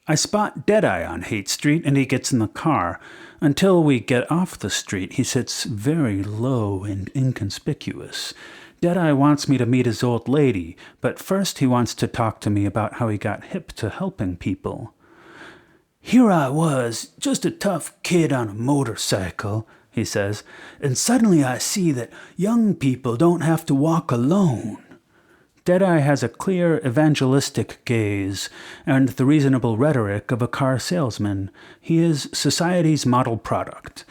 I spot Deadeye on Haight Street, and he gets in the car. Until we get off the street, he sits very low and inconspicuous. Deadeye wants me to meet his old lady, but first he wants to talk to me about how he got hip to helping people. "Here I was, just a tough kid on a motorcycle," he says, "and suddenly I see that young people don't have to walk alone." Deadeye has a clear evangelistic gaze and the reasonable rhetoric of a car salesman. He is society's model product.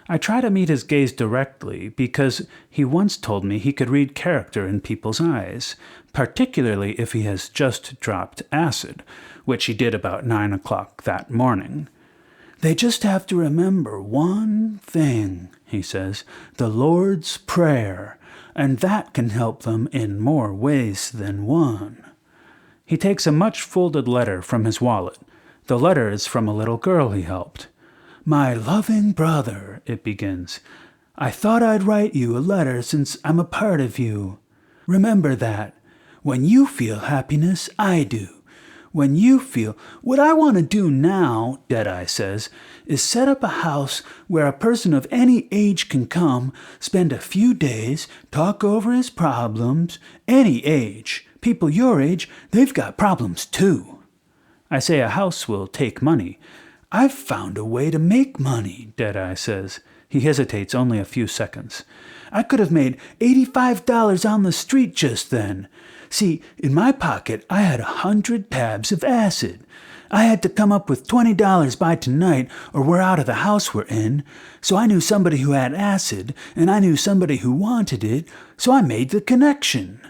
I try to meet his gaze directly because he once told me he could read character in people's eyes, particularly if he has just dropped acid, which he did about 9 o'clock that morning. "They just have to remember one thing," he says, "the Lord's Prayer, and that can help them in more ways than one." He takes a much-folded letter from his wallet. The letter is from a little girl he helped. "My loving brother," it begins. I thought I'd write you a letter since I'm a part of you. Remember that. When you feel happiness, I do. When you feel... What I want to do now, Deadeye says, is set up a house where a person of any age can come, spend a few days, talk over his problems. Any age. People your age, they've got problems too. I say a house will take money. I've found a way to make money, Deadeye says. He hesitates only a few seconds. I could have made $85 on the street just then. See, in my pocket, I had 100 tabs of acid. I had to come up with $20 by tonight, or we're out of the house we're in. So I knew somebody who had acid, and I knew somebody who wanted it, so I made the connection.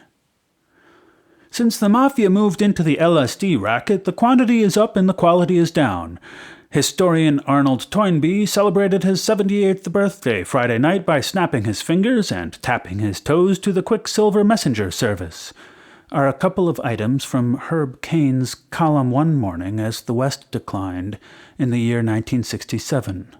Since the Mafia moved into the LSD racket, the quantity is up and the quality is down. Historian Arnold Toynbee celebrated his 78th birthday Friday night by snapping his fingers and tapping his toes to the Quicksilver Messenger service. Are a couple of items from Herb Cain's column one morning as the West declined in the year 1967.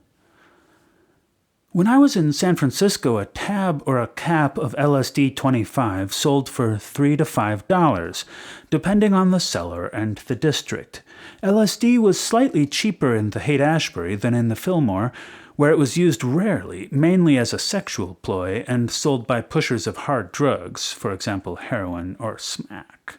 When I was in San Francisco, a tab or a cap of LSD-25 sold for $3 to $5, depending on the seller and the district. LSD was slightly cheaper in the Haight-Ashbury than in the Fillmore, where it was used rarely, mainly as a sexual ploy, and sold by pushers of hard drugs, for example heroin or smack.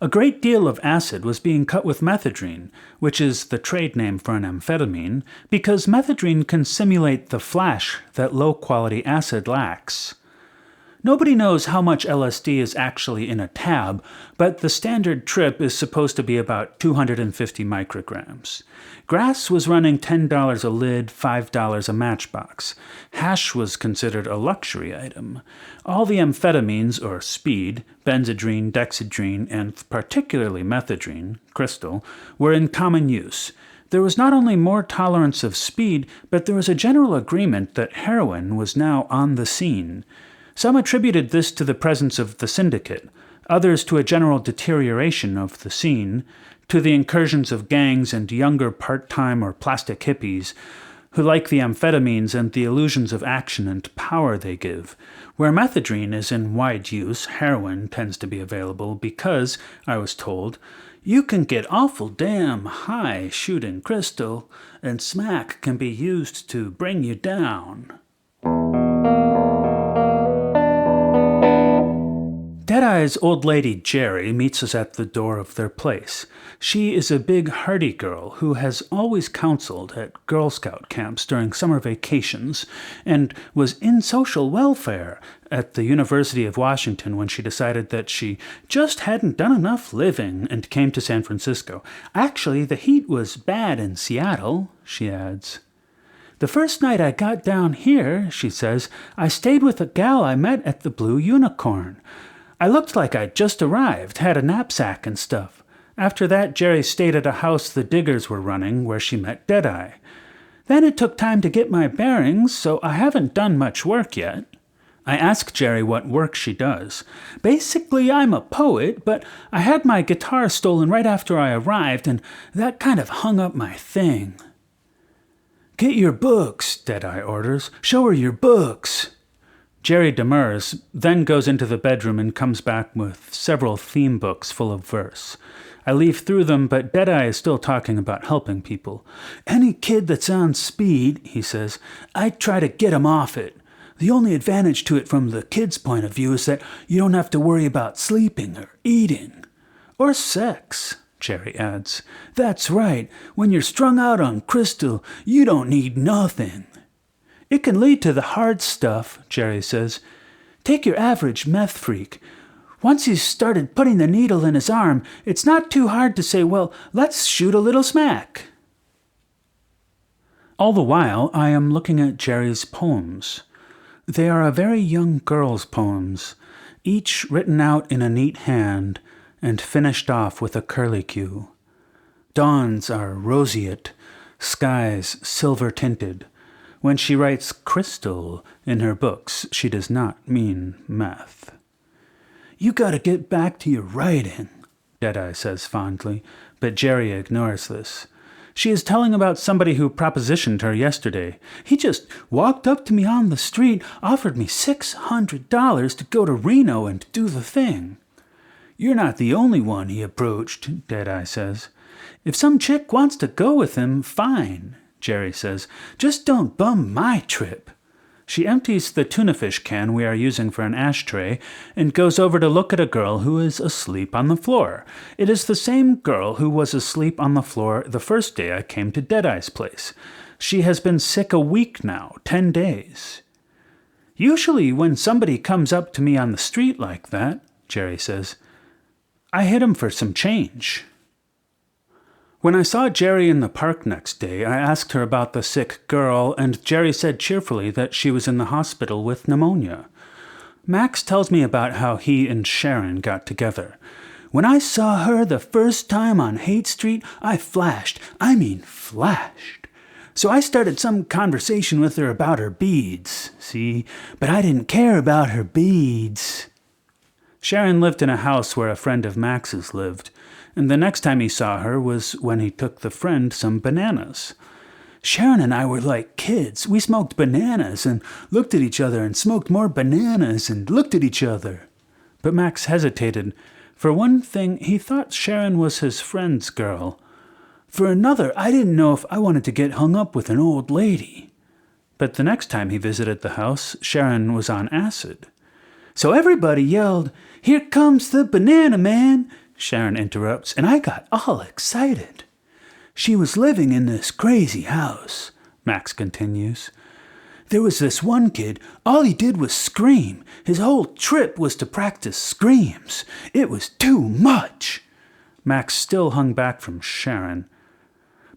A great deal of acid was being cut with methadone, which is the trade name for an amphetamine, because methadone can simulate the flash that low-quality acid lacks. Nobody knows how much LSD is actually in a tab, but the standard trip is supposed to be about 250 micrograms. Grass was running $10 a lid, $5 a matchbox. Hash was considered a luxury item. All the amphetamines, or speed, benzedrine, dexedrine, and particularly methadone, crystal, were in common use. There was not only more tolerance of speed, but there was a general agreement that heroin was now on the scene. Some attributed this to the presence of the syndicate, others to a general deterioration of the scene, to the incursions of gangs and younger part-time or plastic hippies who like the amphetamines and the illusions of action and power they give. Where methadone is in wide use, heroin tends to be available because, I was told, you can get awful damn high shooting crystal, and smack can be used to bring you down. Deadeye's old lady Jerry meets us at the door of their place. She is a big, hardy girl who has always counseled at Girl Scout camps during summer vacations and was in social welfare at the University of Washington when she decided that she just hadn't done enough living and came to San Francisco. Actually, the heat was bad in Seattle, she adds. The first night I got down here, she says, I stayed with a gal I met at the Blue Unicorn. I looked like I'd just arrived, had a knapsack and stuff. After that, Jerry stayed at a house the Diggers were running where she met Deadeye. Then it took time to get my bearings, so I haven't done much work yet. I asked Jerry what work she does. Basically, I'm a poet, but I had my guitar stolen right after I arrived, and that kind of hung up my thing. Get your books, Deadeye orders. Show her your books. Jerry demurs, then goes into the bedroom and comes back with several theme books full of verse. I leaf through them, but Deadeye is still talking about helping people. Any kid that's on speed, he says, I try to get him off it. The only advantage to it from the kid's point of view is that you don't have to worry about sleeping or eating. Or sex, Jerry adds. That's right. When you're strung out on crystal, you don't need nothing. It can lead to the hard stuff, Jerry says. Take your average meth freak. Once he's started putting the needle in his arm, it's not too hard to say, well, let's shoot a little smack. All the while, I am looking at Jerry's poems. They are a very young girl's poems, each written out in a neat hand and finished off with a curlicue. Dawns are roseate, skies silver-tinted. When she writes crystal in her books, she does not mean meth. You gotta get back to your writing, Deadeye says fondly, but Jerry ignores this. She is telling about somebody who propositioned her yesterday. He just walked up to me on the street, offered me $600 to go to Reno and do the thing. You're not the only one he approached, Deadeye says. If some chick wants to go with him, fine, Jerry says. Just don't bum my trip. She empties the tuna fish can we are using for an ashtray and goes over to look at a girl who is asleep on the floor. It is the same girl who was asleep on the floor the first day I came to Deadeye's place. She has been sick a week now, 10 days. Usually when somebody comes up to me on the street like that, Jerry says, I hit him for some change. When I saw Jerry in the park next day, I asked her about the sick girl, and Jerry said cheerfully that she was in the hospital with pneumonia. Max tells me about how he and Sharon got together. When I saw her the first time on Haight Street, I flashed. So I started some conversation with her about her beads, see? But I didn't care about her beads. Sharon lived in a house where a friend of Max's lived, and the next time he saw her was when he took the friend some bananas. Sharon and I were like kids. We smoked bananas and looked at each other and smoked more bananas and looked at each other. But Max hesitated. For one thing, he thought Sharon was his friend's girl. For another, I didn't know if I wanted to get hung up with an old lady. But the next time he visited the house, Sharon was on acid. So everybody yelled, "Here comes the banana man!" Sharon interrupts, and I got all excited. She was living in this crazy house, Max continues. There was this one kid, all he did was scream. His whole trip was to practice screams. It was too much. Max still hung back from Sharon.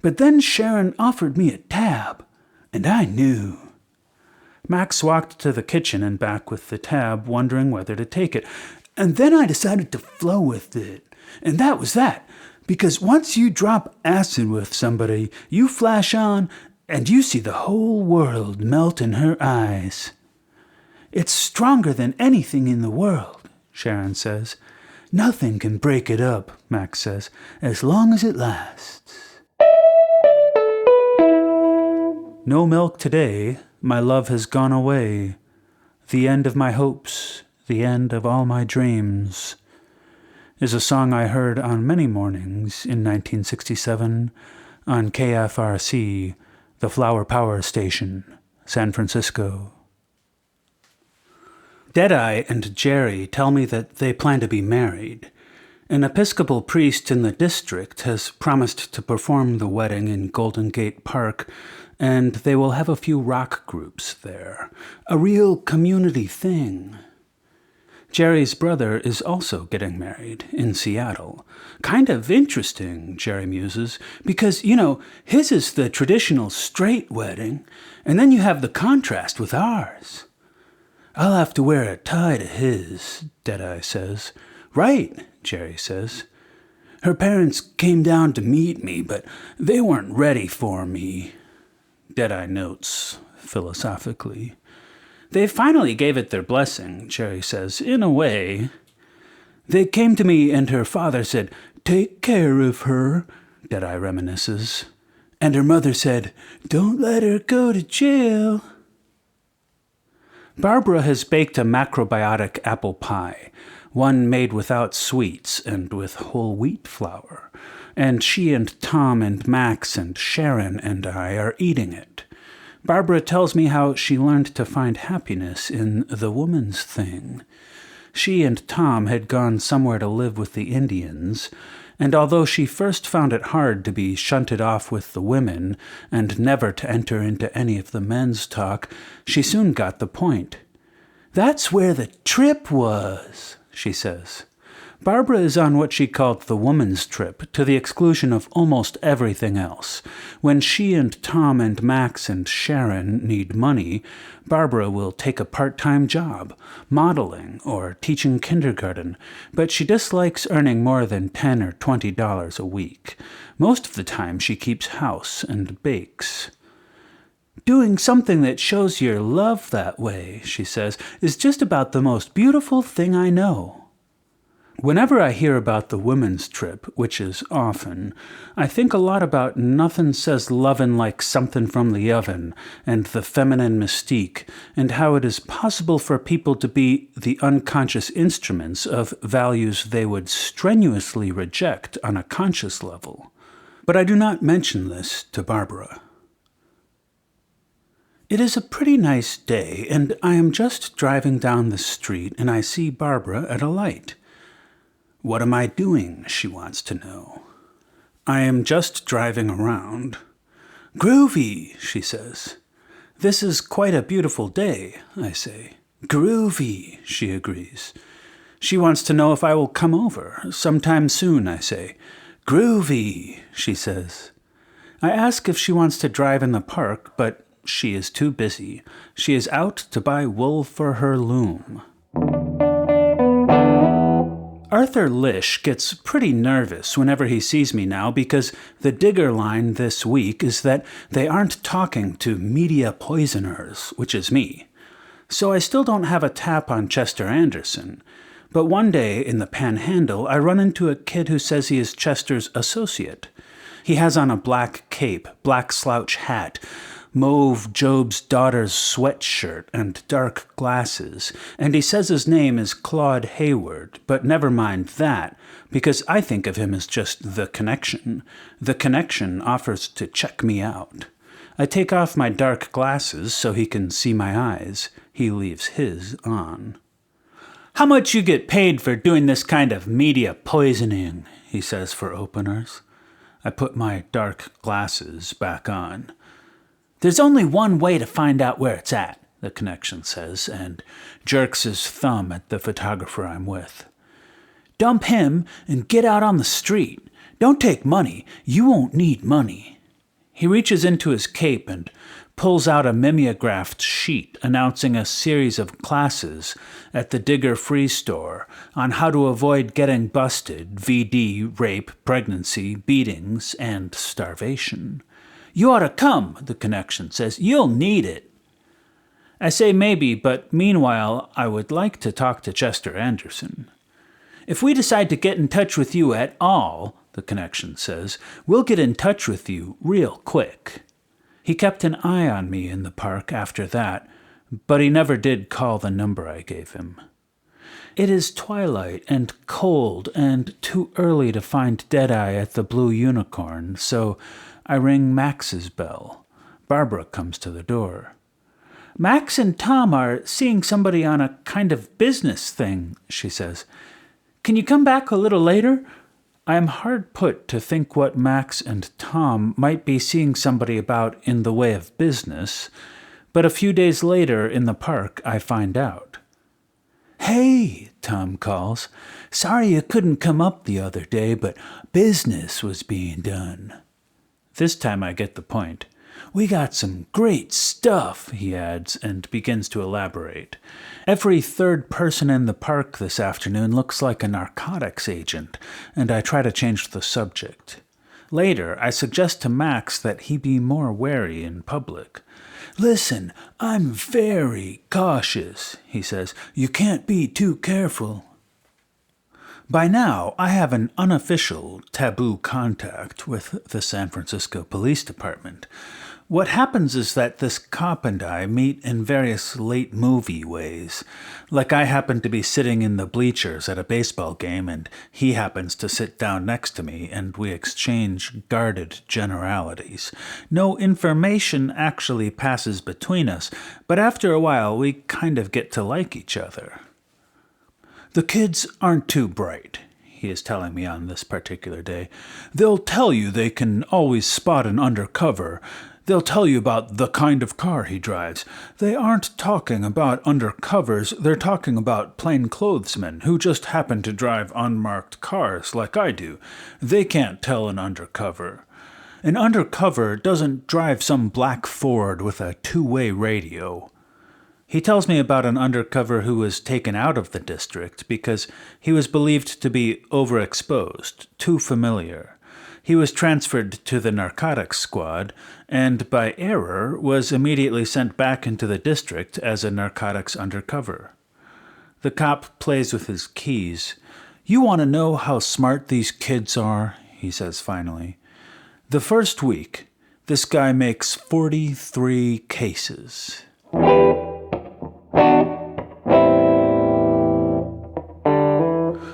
But then Sharon offered me a tab, and I knew. Max walked to the kitchen and back with the tab, wondering whether to take it. And then I decided to flow with it. And that was that. Because once you drop acid with somebody, you flash on, and you see the whole world melt in her eyes. It's stronger than anything in the world, Sharon says. Nothing can break it up, Max says, as long as it lasts. No milk today, my love has gone away. The end of my hopes, the end of all my dreams, is a song I heard on many mornings in 1967 on KFRC, the Flower Power Station, San Francisco. Deadeye and Jerry tell me that they plan to be married. An Episcopal priest in the district has promised to perform the wedding in Golden Gate Park, and they will have a few rock groups there. A real community thing. Jerry's brother is also getting married in Seattle. Kind of interesting, Jerry muses, because, his is the traditional straight wedding, and then you have the contrast with ours. I'll have to wear a tie to his, Deadeye says. Right, Jerry says. Her parents came down to meet me, but they weren't ready for me, Deadeye notes philosophically. They finally gave it their blessing, Jerry says, in a way. They came to me and her father said, "Take care of her," Deadeye reminisces. And her mother said, "Don't let her go to jail." Barbara has baked a macrobiotic apple pie, one made without sweets and with whole wheat flour, and she and Tom and Max and Sharon and I are eating it. Barbara tells me how she learned to find happiness in the woman's thing. She and Tom had gone somewhere to live with the Indians, and although she first found it hard to be shunted off with the women and never to enter into any of the men's talk, she soon got the point. "That's where the trip was," she says. Barbara is on what she called the woman's trip, to the exclusion of almost everything else. When she and Tom and Max and Sharon need money, Barbara will take a part-time job, modeling or teaching kindergarten, but she dislikes earning more than $10 or $20 a week. Most of the time she keeps house and bakes. "Doing something that shows your love that way," she says, "is just about the most beautiful thing I know." Whenever I hear about the women's trip, which is often, I think a lot about Nothing Says Lovin' Like Something from the Oven, and the feminine mystique, and how it is possible for people to be the unconscious instruments of values they would strenuously reject on a conscious level. But I do not mention this to Barbara. It is a pretty nice day, and I am just driving down the street, and I see Barbara at a light. What am I doing, she wants to know. I am just driving around. Groovy, she says. This is quite a beautiful day, I say. Groovy, she agrees. She wants to know if I will come over. Sometime soon, I say. Groovy, she says. I ask if she wants to drive in the park, but she is too busy. She is out to buy wool for her loom. Arthur Lish gets pretty nervous whenever he sees me now because the digger line this week is that they aren't talking to media poisoners, which is me. So I still don't have a tap on Chester Anderson. But one day in the Panhandle, I run into a kid who says he is Chester's associate. He has on a black cape, black slouch hat, mauve Job's daughter's sweatshirt, and dark glasses, and he says his name is Claude Hayward, but never mind that, because I think of him as just the connection. The connection offers to check me out. I take off my dark glasses so he can see my eyes. He leaves his on. How much you get paid for doing this kind of media poisoning, he says for openers. I put my dark glasses back on. There's only one way to find out where it's at, the connection says, and jerks his thumb at the photographer I'm with. Dump him and get out on the street. Don't take money. You won't need money. He reaches into his cape and pulls out a mimeographed sheet announcing a series of classes at the Digger Free Store on how to avoid getting busted, VD, rape, pregnancy, beatings, and starvation. You ought to come, the connection says. You'll need it. I say maybe, but meanwhile, I would like to talk to Chester Anderson. If we decide to get in touch with you at all, the connection says, we'll get in touch with you real quick. He kept an eye on me in the park after that, but he never did call the number I gave him. It is twilight and cold and too early to find Deadeye at the Blue Unicorn, so I ring Max's bell. Barbara comes to the door. Max and Tom are seeing somebody on a kind of business thing, she says. Can you come back a little later? I am hard put to think what Max and Tom might be seeing somebody about in the way of business, but a few days later in the park I find out. Hey, Tom calls. Sorry you couldn't come up the other day, but business was being done. This time I get the point. We got some great stuff, he adds, and begins to elaborate. Every third person in the park this afternoon looks like a narcotics agent, and I try to change the subject. Later, I suggest to Max that he be more wary in public. Listen, I'm very cautious, he says. You can't be too careful. By now, I have an unofficial taboo contact with the San Francisco Police Department. What happens is that this cop and I meet in various late movie ways. Like I happen to be sitting in the bleachers at a baseball game and he happens to sit down next to me and we exchange guarded generalities. No information actually passes between us, but after a while we kind of get to like each other. The kids aren't too bright, he is telling me on this particular day. They'll tell you they can always spot an undercover. They'll tell you about the kind of car he drives. They aren't talking about undercovers, they're talking about plainclothesmen who just happen to drive unmarked cars like I do. They can't tell an undercover. An undercover doesn't drive some black Ford with a two-way radio. He tells me about an undercover who was taken out of the district because he was believed to be overexposed, too familiar. He was transferred to the narcotics squad and, by error, was immediately sent back into the district as a narcotics undercover. The cop plays with his keys. You want to know how smart these kids are? He says finally. The first week, this guy makes 43 cases.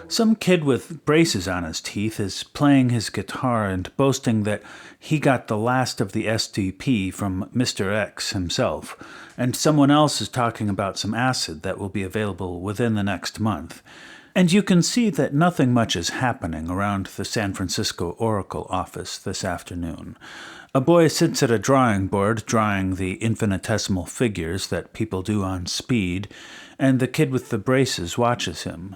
Some kid with braces on his teeth is playing his guitar and boasting that he got the last of the SDP from Mr. X himself, and someone else is talking about some acid that will be available within the next month. And you can see that nothing much is happening around the San Francisco Oracle office this afternoon. A boy sits at a drawing board drawing the infinitesimal figures that people do on speed, and the kid with the braces watches him.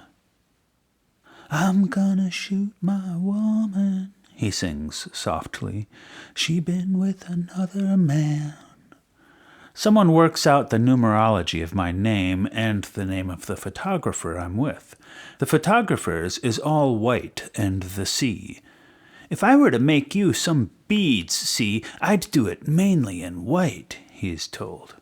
I'm gonna shoot my woman, he sings softly. She been with another man. Someone works out the numerology of my name and the name of the photographer I'm with. The photographer's is all white and the sea. If I were to make you some beads, see, I'd do it mainly in white, he is told.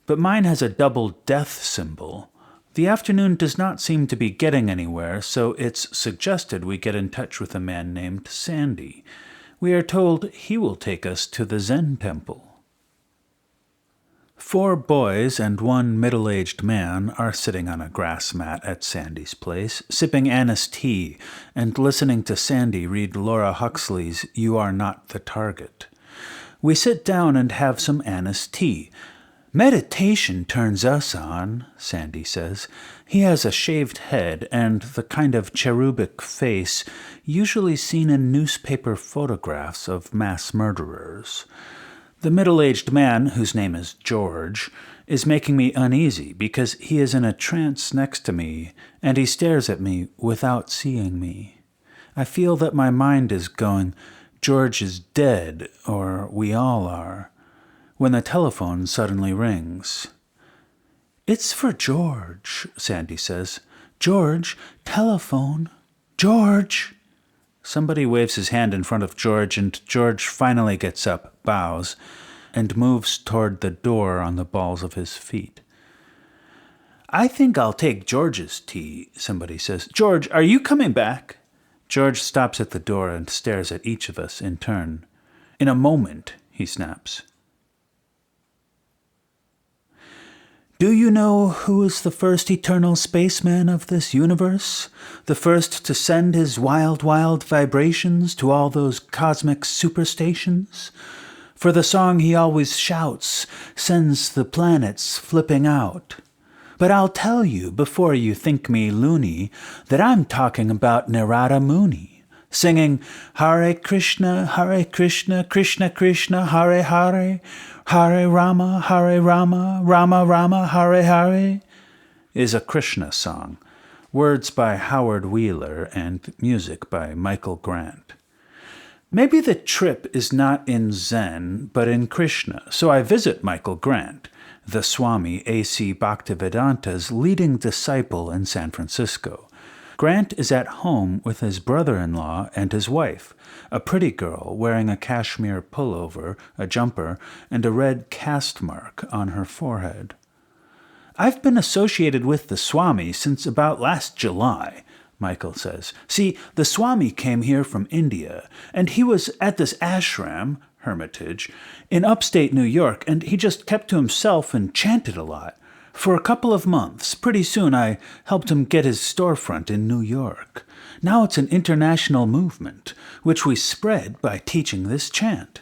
But mine has a double death symbol. The afternoon does not seem to be getting anywhere, so it's suggested we get in touch with a man named Sandy. We are told he will take us to the Zen temple. 4 boys and 1 middle-aged man are sitting on a grass mat at Sandy's place, sipping anise tea and listening to Sandy read Laura Huxley's You Are Not the Target. We sit down and have some anise tea. Meditation turns us on, Sandy says. He has a shaved head and the kind of cherubic face usually seen in newspaper photographs of mass murderers. The middle-aged man, whose name is George, is making me uneasy because he is in a trance next to me and he stares at me without seeing me. I feel that my mind is going, George is dead, or we all are, when the telephone suddenly rings. It's for George, Sandy says. George, telephone. George! Somebody waves his hand in front of George, and George finally gets up, bows, and moves toward the door on the balls of his feet. I think I'll take George's tea, somebody says. George, are you coming back? George stops at the door and stares at each of us in turn. In a moment, he snaps. Do you know who is the first eternal spaceman of this universe? The first to send his wild, wild vibrations to all those cosmic superstations? For the song he always shouts sends the planets flipping out. But I'll tell you, before you think me loony, that I'm talking about Narada Muni, singing Hare Krishna, Krishna Krishna, Hare Hare, Hare Rama, Rama Rama, Hare Hare, is a Krishna song, words by Howard Wheeler and music by Michael Grant. Maybe the trip is not in Zen, but in Krishna, so I visit Michael Grant, the Swami A.C. Bhaktivedanta's leading disciple in San Francisco. Grant is at home with his brother-in-law and his wife, a pretty girl wearing a cashmere pullover, a jumper, and a red caste mark on her forehead. I've been associated with the Swami since about last July, Michael says. See, the Swami came here from India, and he was at this ashram, hermitage, in upstate New York, and he just kept to himself and chanted a lot. For a couple of months, pretty soon I helped him get his storefront in New York. Now it's an international movement, which we spread by teaching this chant.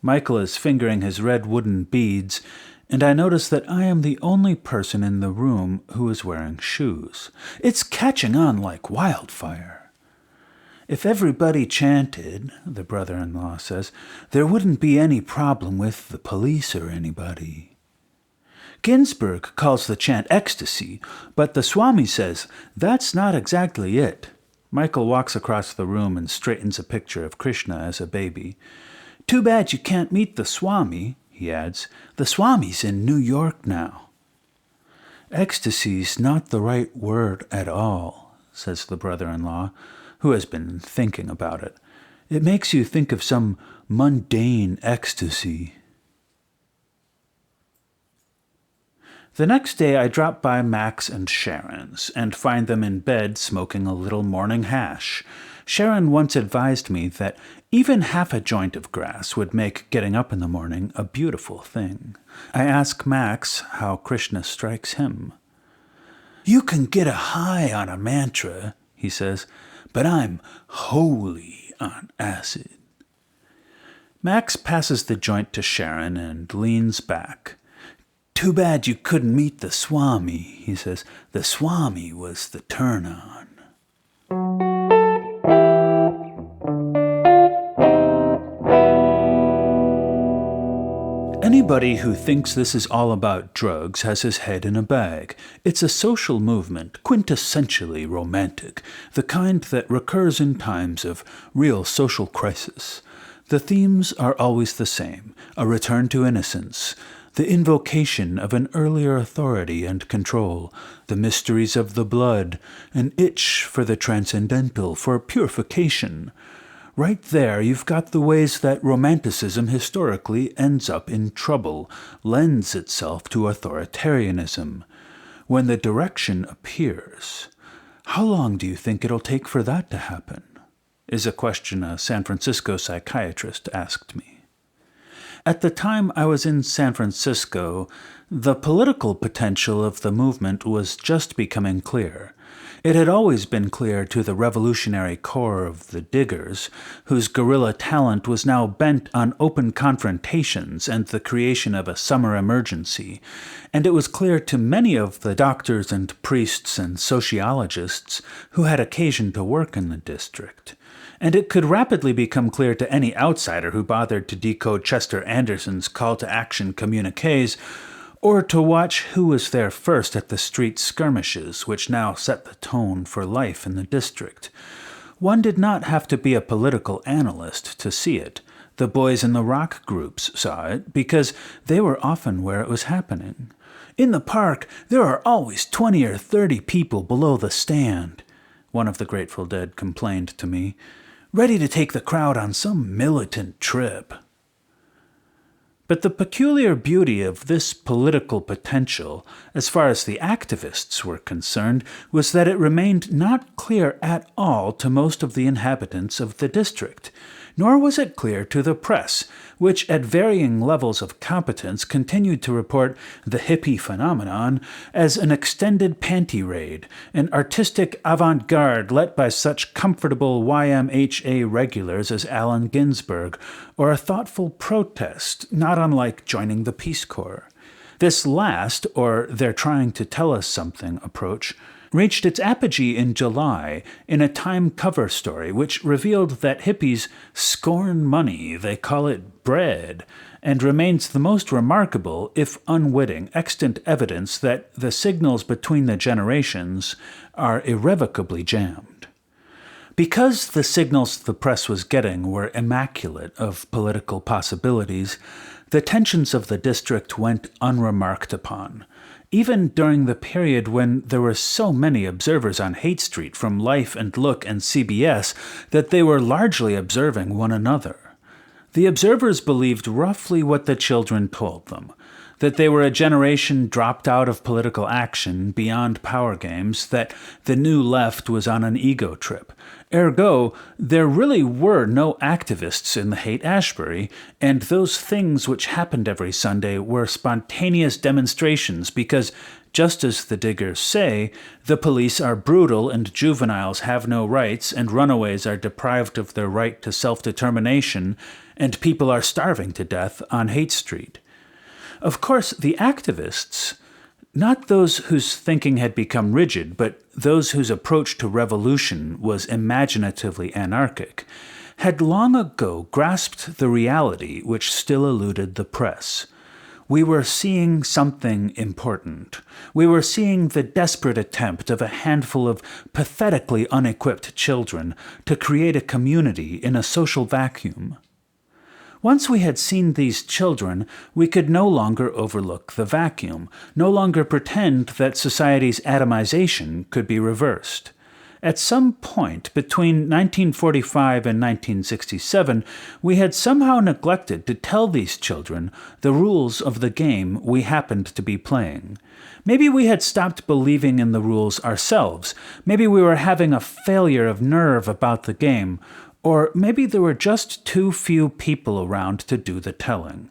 Michael is fingering his red wooden beads, and I notice that I am the only person in the room who is wearing shoes. It's catching on like wildfire. If everybody chanted, the brother-in-law says, there wouldn't be any problem with the police or anybody. Ginsberg calls the chant ecstasy, but the Swami says that's not exactly it. Michael walks across the room and straightens a picture of Krishna as a baby. Too bad you can't meet the Swami, he adds. The Swami's in New York now. Ecstasy's not the right word at all, says the brother-in-law, who has been thinking about it. It makes you think of some mundane ecstasy. The next day I drop by Max and Sharon's and find them in bed smoking a little morning hash. Sharon once advised me that even half a joint of grass would make getting up in the morning a beautiful thing. I ask Max how Krishna strikes him. "You can get a high on a mantra," he says, "but I'm holy on acid." Max passes the joint to Sharon and leans back. "Too bad you couldn't meet the Swami," he says. "The Swami was the turn-on." Anybody who thinks this is all about drugs has his head in a bag. It's a social movement, quintessentially romantic, the kind that recurs in times of real social crisis. The themes are always the same: a return to innocence, the invocation of an earlier authority and control, the mysteries of the blood, an itch for the transcendental, for purification. Right there you've got the ways that romanticism historically ends up in trouble, lends itself to authoritarianism. When the direction appears, how long do you think it'll take for that to happen? Is a question a San Francisco psychiatrist asked me. At the time I was in San Francisco, the political potential of the movement was just becoming clear. It had always been clear to the revolutionary core of the Diggers, whose guerrilla talent was now bent on open confrontations and the creation of a summer emergency, and it was clear to many of the doctors and priests and sociologists who had occasion to work in the district. And it could rapidly become clear to any outsider who bothered to decode Chester Anderson's call-to-action communiques, or to watch who was there first at the street skirmishes, which now set the tone for life in the district. One did not have to be a political analyst to see it. The boys in the rock groups saw it, because they were often where it was happening. "In the park, there are always 20 or 30 people below the stand," one of the Grateful Dead complained to me, "ready to take the crowd on some militant trip." But the peculiar beauty of this political potential, as far as the activists were concerned, was that it remained not clear at all to most of the inhabitants of the district. Nor was it clear to the press, which at varying levels of competence continued to report the hippie phenomenon as an extended panty raid, an artistic avant-garde let by such comfortable YMHA regulars as Allen Ginsberg, or a thoughtful protest, not unlike joining the Peace Corps. This last, or "they're trying to tell us something" approach, reached its apogee in July in a Time cover story which revealed that hippies scorn money, they call it bread, and remains the most remarkable, if unwitting, extant evidence that the signals between the generations are irrevocably jammed. Because the signals the press was getting were immaculate of political possibilities, the tensions of the district went unremarked upon, even during the period when there were so many observers on Haight Street from Life and Look and CBS that they were largely observing one another. The observers believed roughly what the children told them, that they were a generation dropped out of political action beyond power games, that the new left was on an ego trip. Ergo, there really were no activists in the Haight-Ashbury, and those things which happened every Sunday were spontaneous demonstrations because, just as the Diggers say, the police are brutal and juveniles have no rights and runaways are deprived of their right to self-determination and people are starving to death on Haight Street. Of course, the activists, not those whose thinking had become rigid, but those whose approach to revolution was imaginatively anarchic, had long ago grasped the reality which still eluded the press. We were seeing something important. We were seeing the desperate attempt of a handful of pathetically unequipped children to create a community in a social vacuum. Once we had seen these children, we could no longer overlook the vacuum, no longer pretend that society's atomization could be reversed. At some point between 1945 and 1967, we had somehow neglected to tell these children the rules of the game we happened to be playing. Maybe we had stopped believing in the rules ourselves. Maybe we were having a failure of nerve about the game. Or maybe there were just too few people around to do the telling.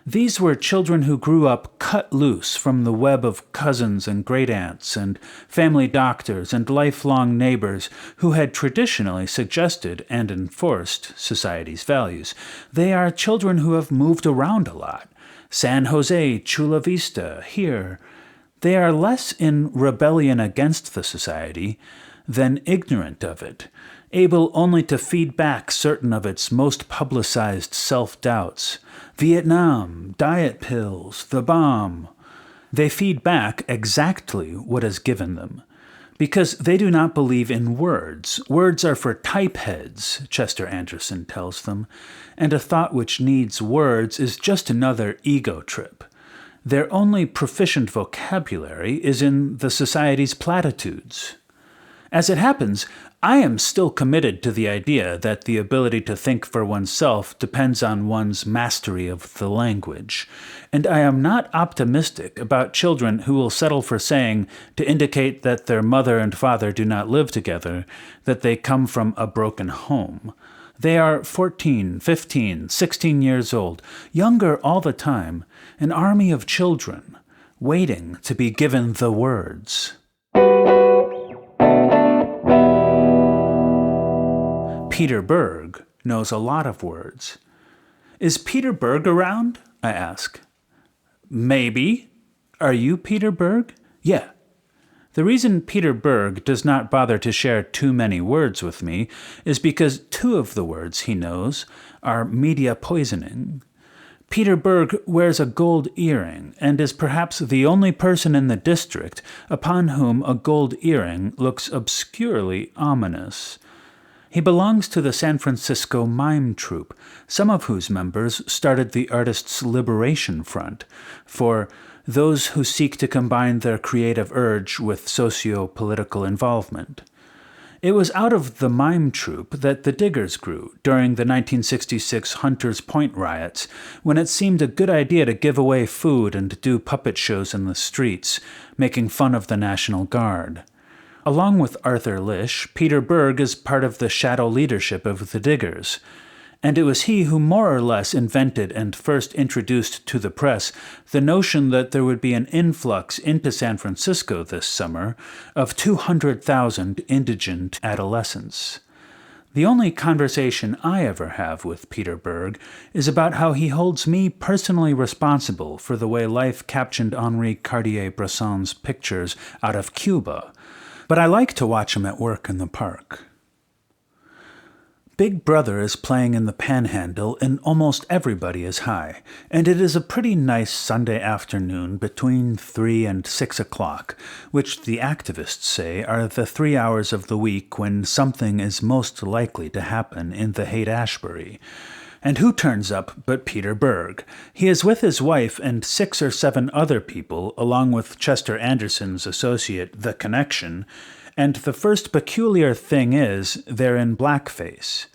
These were children who grew up cut loose from the web of cousins and great-aunts and family doctors and lifelong neighbors who had traditionally suggested and enforced society's values. They are children who have moved around a lot. San Jose, Chula Vista, here. They are less in rebellion against the society than ignorant of it, able only to feed back certain of its most publicized self-doubts. Vietnam, diet pills, the bomb. They feed back exactly what is given them. Because they do not believe in words. Words are for typeheads, Chester Anderson tells them, and a thought which needs words is just another ego trip. Their only proficient vocabulary is in the society's platitudes. As it happens, I am still committed to the idea that the ability to think for oneself depends on one's mastery of the language, and I am not optimistic about children who will settle for saying, to indicate that their mother and father do not live together, that they come from a broken home. They are 14, 15, 16 years old, younger all the time, an army of children, waiting to be given the words. Peter Berg knows a lot of words. Is Peter Berg around? I ask. Maybe. Are you Peter Berg? Yeah. The reason Peter Berg does not bother to share too many words with me is because two of the words he knows are media poisoning. Peter Berg wears a gold earring and is perhaps the only person in the district upon whom a gold earring looks obscurely ominous. He belongs to the San Francisco mime troupe, some of whose members started the Artists' Liberation Front, for those who seek to combine their creative urge with socio-political involvement. It was out of the mime troupe that the Diggers grew during the 1966 Hunters Point riots, when it seemed a good idea to give away food and do puppet shows in the streets, making fun of the National Guard. Along with Arthur Lish, Peter Berg is part of the shadow leadership of the Diggers, and it was he who more or less invented and first introduced to the press the notion that there would be an influx into San Francisco this summer of 200,000 indigent adolescents. The only conversation I ever have with Peter Berg is about how he holds me personally responsible for the way life captioned Henri Cartier-Bresson's pictures out of Cuba, but I like to watch him at work in the park. Big Brother is playing in the Panhandle and almost everybody is high, and it is a pretty nice Sunday afternoon between 3 and 6 o'clock, which the activists say are the 3 hours of the week when something is most likely to happen in the Haight-Ashbury. And who turns up but Peter Berg? He is with his wife and 6 or 7 other people, along with Chester Anderson's associate, The Connection, and the first peculiar thing is they're in blackface.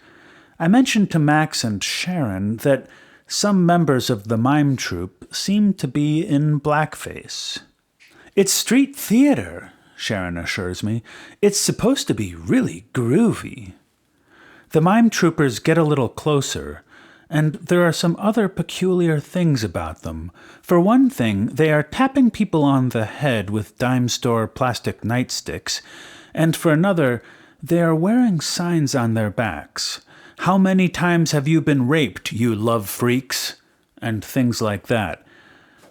I mentioned to Max and Sharon that some members of the mime troupe seem to be in blackface. It's street theater, Sharon assures me. It's supposed to be really groovy. The mime troopers get a little closer, and there are some other peculiar things about them. For one thing, they are tapping people on the head with dime store plastic nightsticks, and for another, they are wearing signs on their backs. How many times have you been raped, you love freaks? And things like that.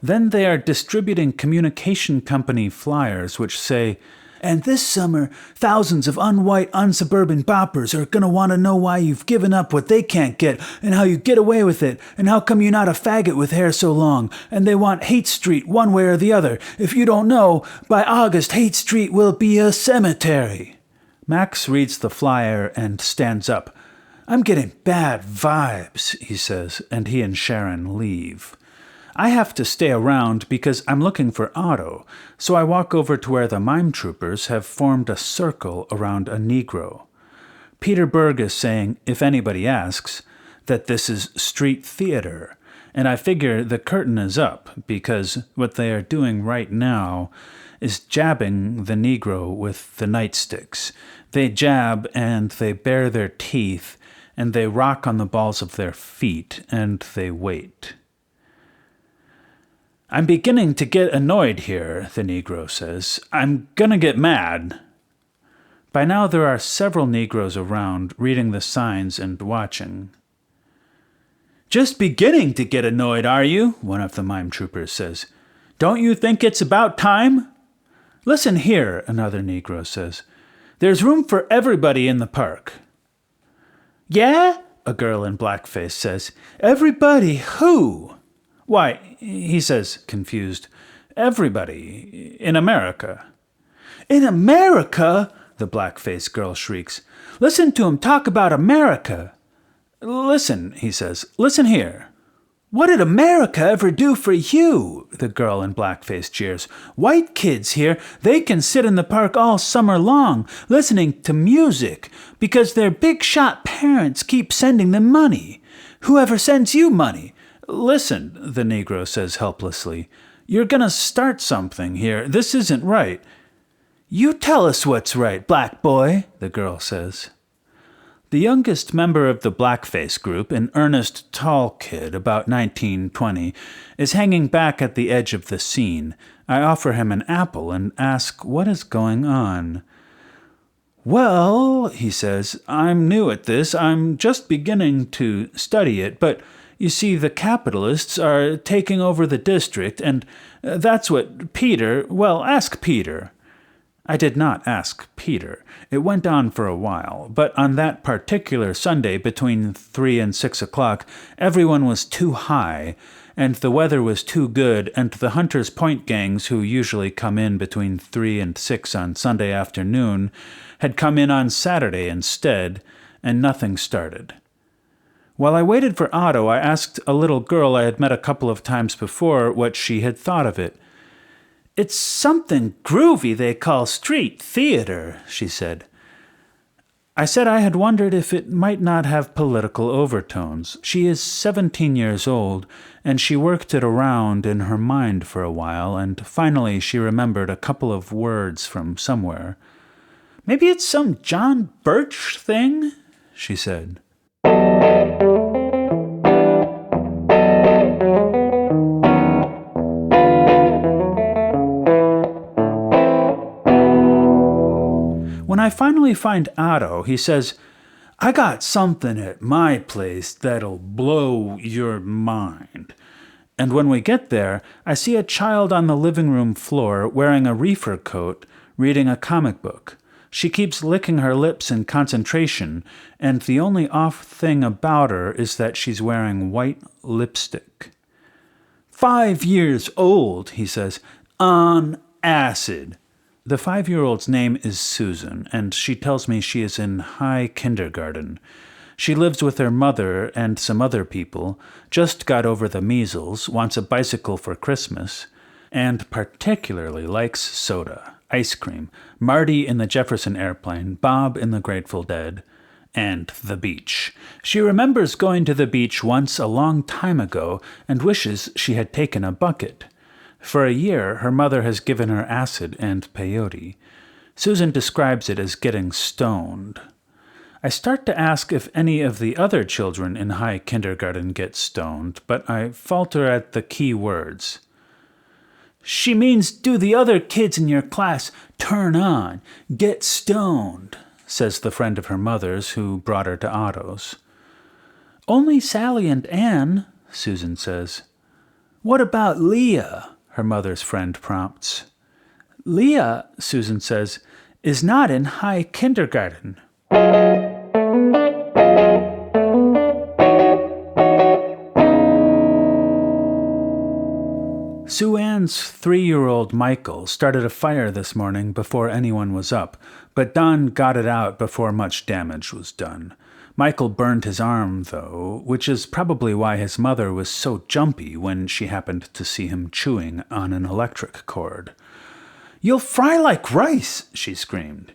Then they are distributing communication company flyers which say, and this summer, thousands of unwhite, unsuburban boppers are going to want to know why you've given up what they can't get, and how you get away with it, and how come you're not a faggot with hair so long, and they want Haight Street one way or the other. If you don't know, by August, Haight Street will be a cemetery. Max reads the flyer and stands up. I'm getting bad vibes, he says, and he and Sharon leave. I have to stay around because I'm looking for Otto, so I walk over to where the mime troopers have formed a circle around a Negro. Peter Berg is saying, if anybody asks, that this is street theater, and I figure the curtain is up because what they are doing right now is jabbing the Negro with the nightsticks. They jab and they bare their teeth and they rock on the balls of their feet and they wait. I'm beginning to get annoyed here, the Negro says. I'm gonna get mad. By now there are several Negroes around, reading the signs and watching. Just beginning to get annoyed, are you? One of the mime troopers says. Don't you think it's about time? Listen here, another Negro says. There's room for everybody in the park. Yeah? A girl in blackface says. Everybody who? Why, he says, confused. Everybody in America. In America? The blackface girl shrieks. Listen to him talk about America. Listen, he says. Listen here. What did America ever do for you? The girl in blackface jeers. White kids here, they can sit in the park all summer long, listening to music, because their big-shot parents keep sending them money. Whoever sends you money? Listen, the Negro says helplessly. You're gonna start something here. This isn't right. You tell us what's right, black boy, the girl says. The youngest member of the blackface group, an earnest, tall kid, about 19-20, is hanging back at the edge of the scene. I offer him an apple and ask what is going on. Well, he says, I'm new at this. I'm just beginning to study it, but you see, the capitalists are taking over the district, and that's what Peter, well, ask Peter. I did not ask Peter. It went on for a while, but on that particular Sunday between 3 and 6 o'clock, everyone was too high, and the weather was too good, and the Hunters Point gangs, who usually come in between 3 and 6 on Sunday afternoon, had come in on Saturday instead, and nothing started. While I waited for Otto, I asked a little girl I had met a couple of times before what she had thought of it. It's something groovy they call street theater, she said. I said I had wondered if it might not have political overtones. She is 17 years old, and she worked it around in her mind for a while, and finally she remembered a couple of words from somewhere. Maybe it's some John Birch thing, she said. When I finally find Otto, he says, I got something at my place that'll blow your mind. And when we get there, I see a child on the living room floor wearing a reefer coat, reading a comic book. She keeps licking her lips in concentration, and the only off thing about her is that she's wearing white lipstick. 5 years old, he says, on acid. The 5-year-old's name is Susan, and she tells me she is in high kindergarten. She lives with her mother and some other people, just got over the measles, wants a bicycle for Christmas, and particularly likes soda, ice cream, Marty in the Jefferson Airplane, Bob in the Grateful Dead, and the beach. She remembers going to the beach once a long time ago and wishes she had taken a bucket. For a year, her mother has given her acid and peyote. Susan describes it as getting stoned. I start to ask if any of the other children in high kindergarten get stoned, but I falter at the key words. She means do the other kids in your class turn on, get stoned, says the friend of her mother's who brought her to Otto's. Only Sally and Anne, Susan says. What about Leah? Her mother's friend prompts. Leah, Susan says, is not in high kindergarten. Sue Ann's 3-year-old Michael started a fire this morning before anyone was up, but Don got it out before much damage was done. Michael burned his arm, though, which is probably why his mother was so jumpy when she happened to see him chewing on an electric cord. "You'll fry like rice!" she screamed.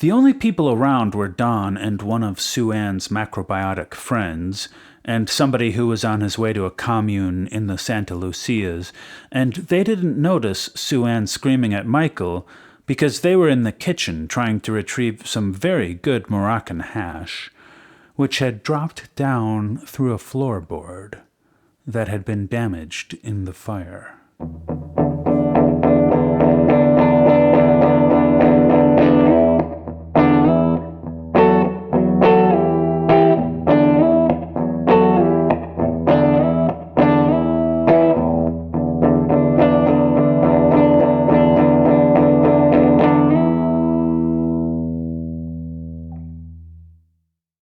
The only people around were Don and one of Sue Ann's macrobiotic friends, and somebody who was on his way to a commune in the Santa Lucias, and they didn't notice Sue Ann screaming at Michael because they were in the kitchen trying to retrieve some very good Moroccan hash, which had dropped down through a floorboard that had been damaged in the fire.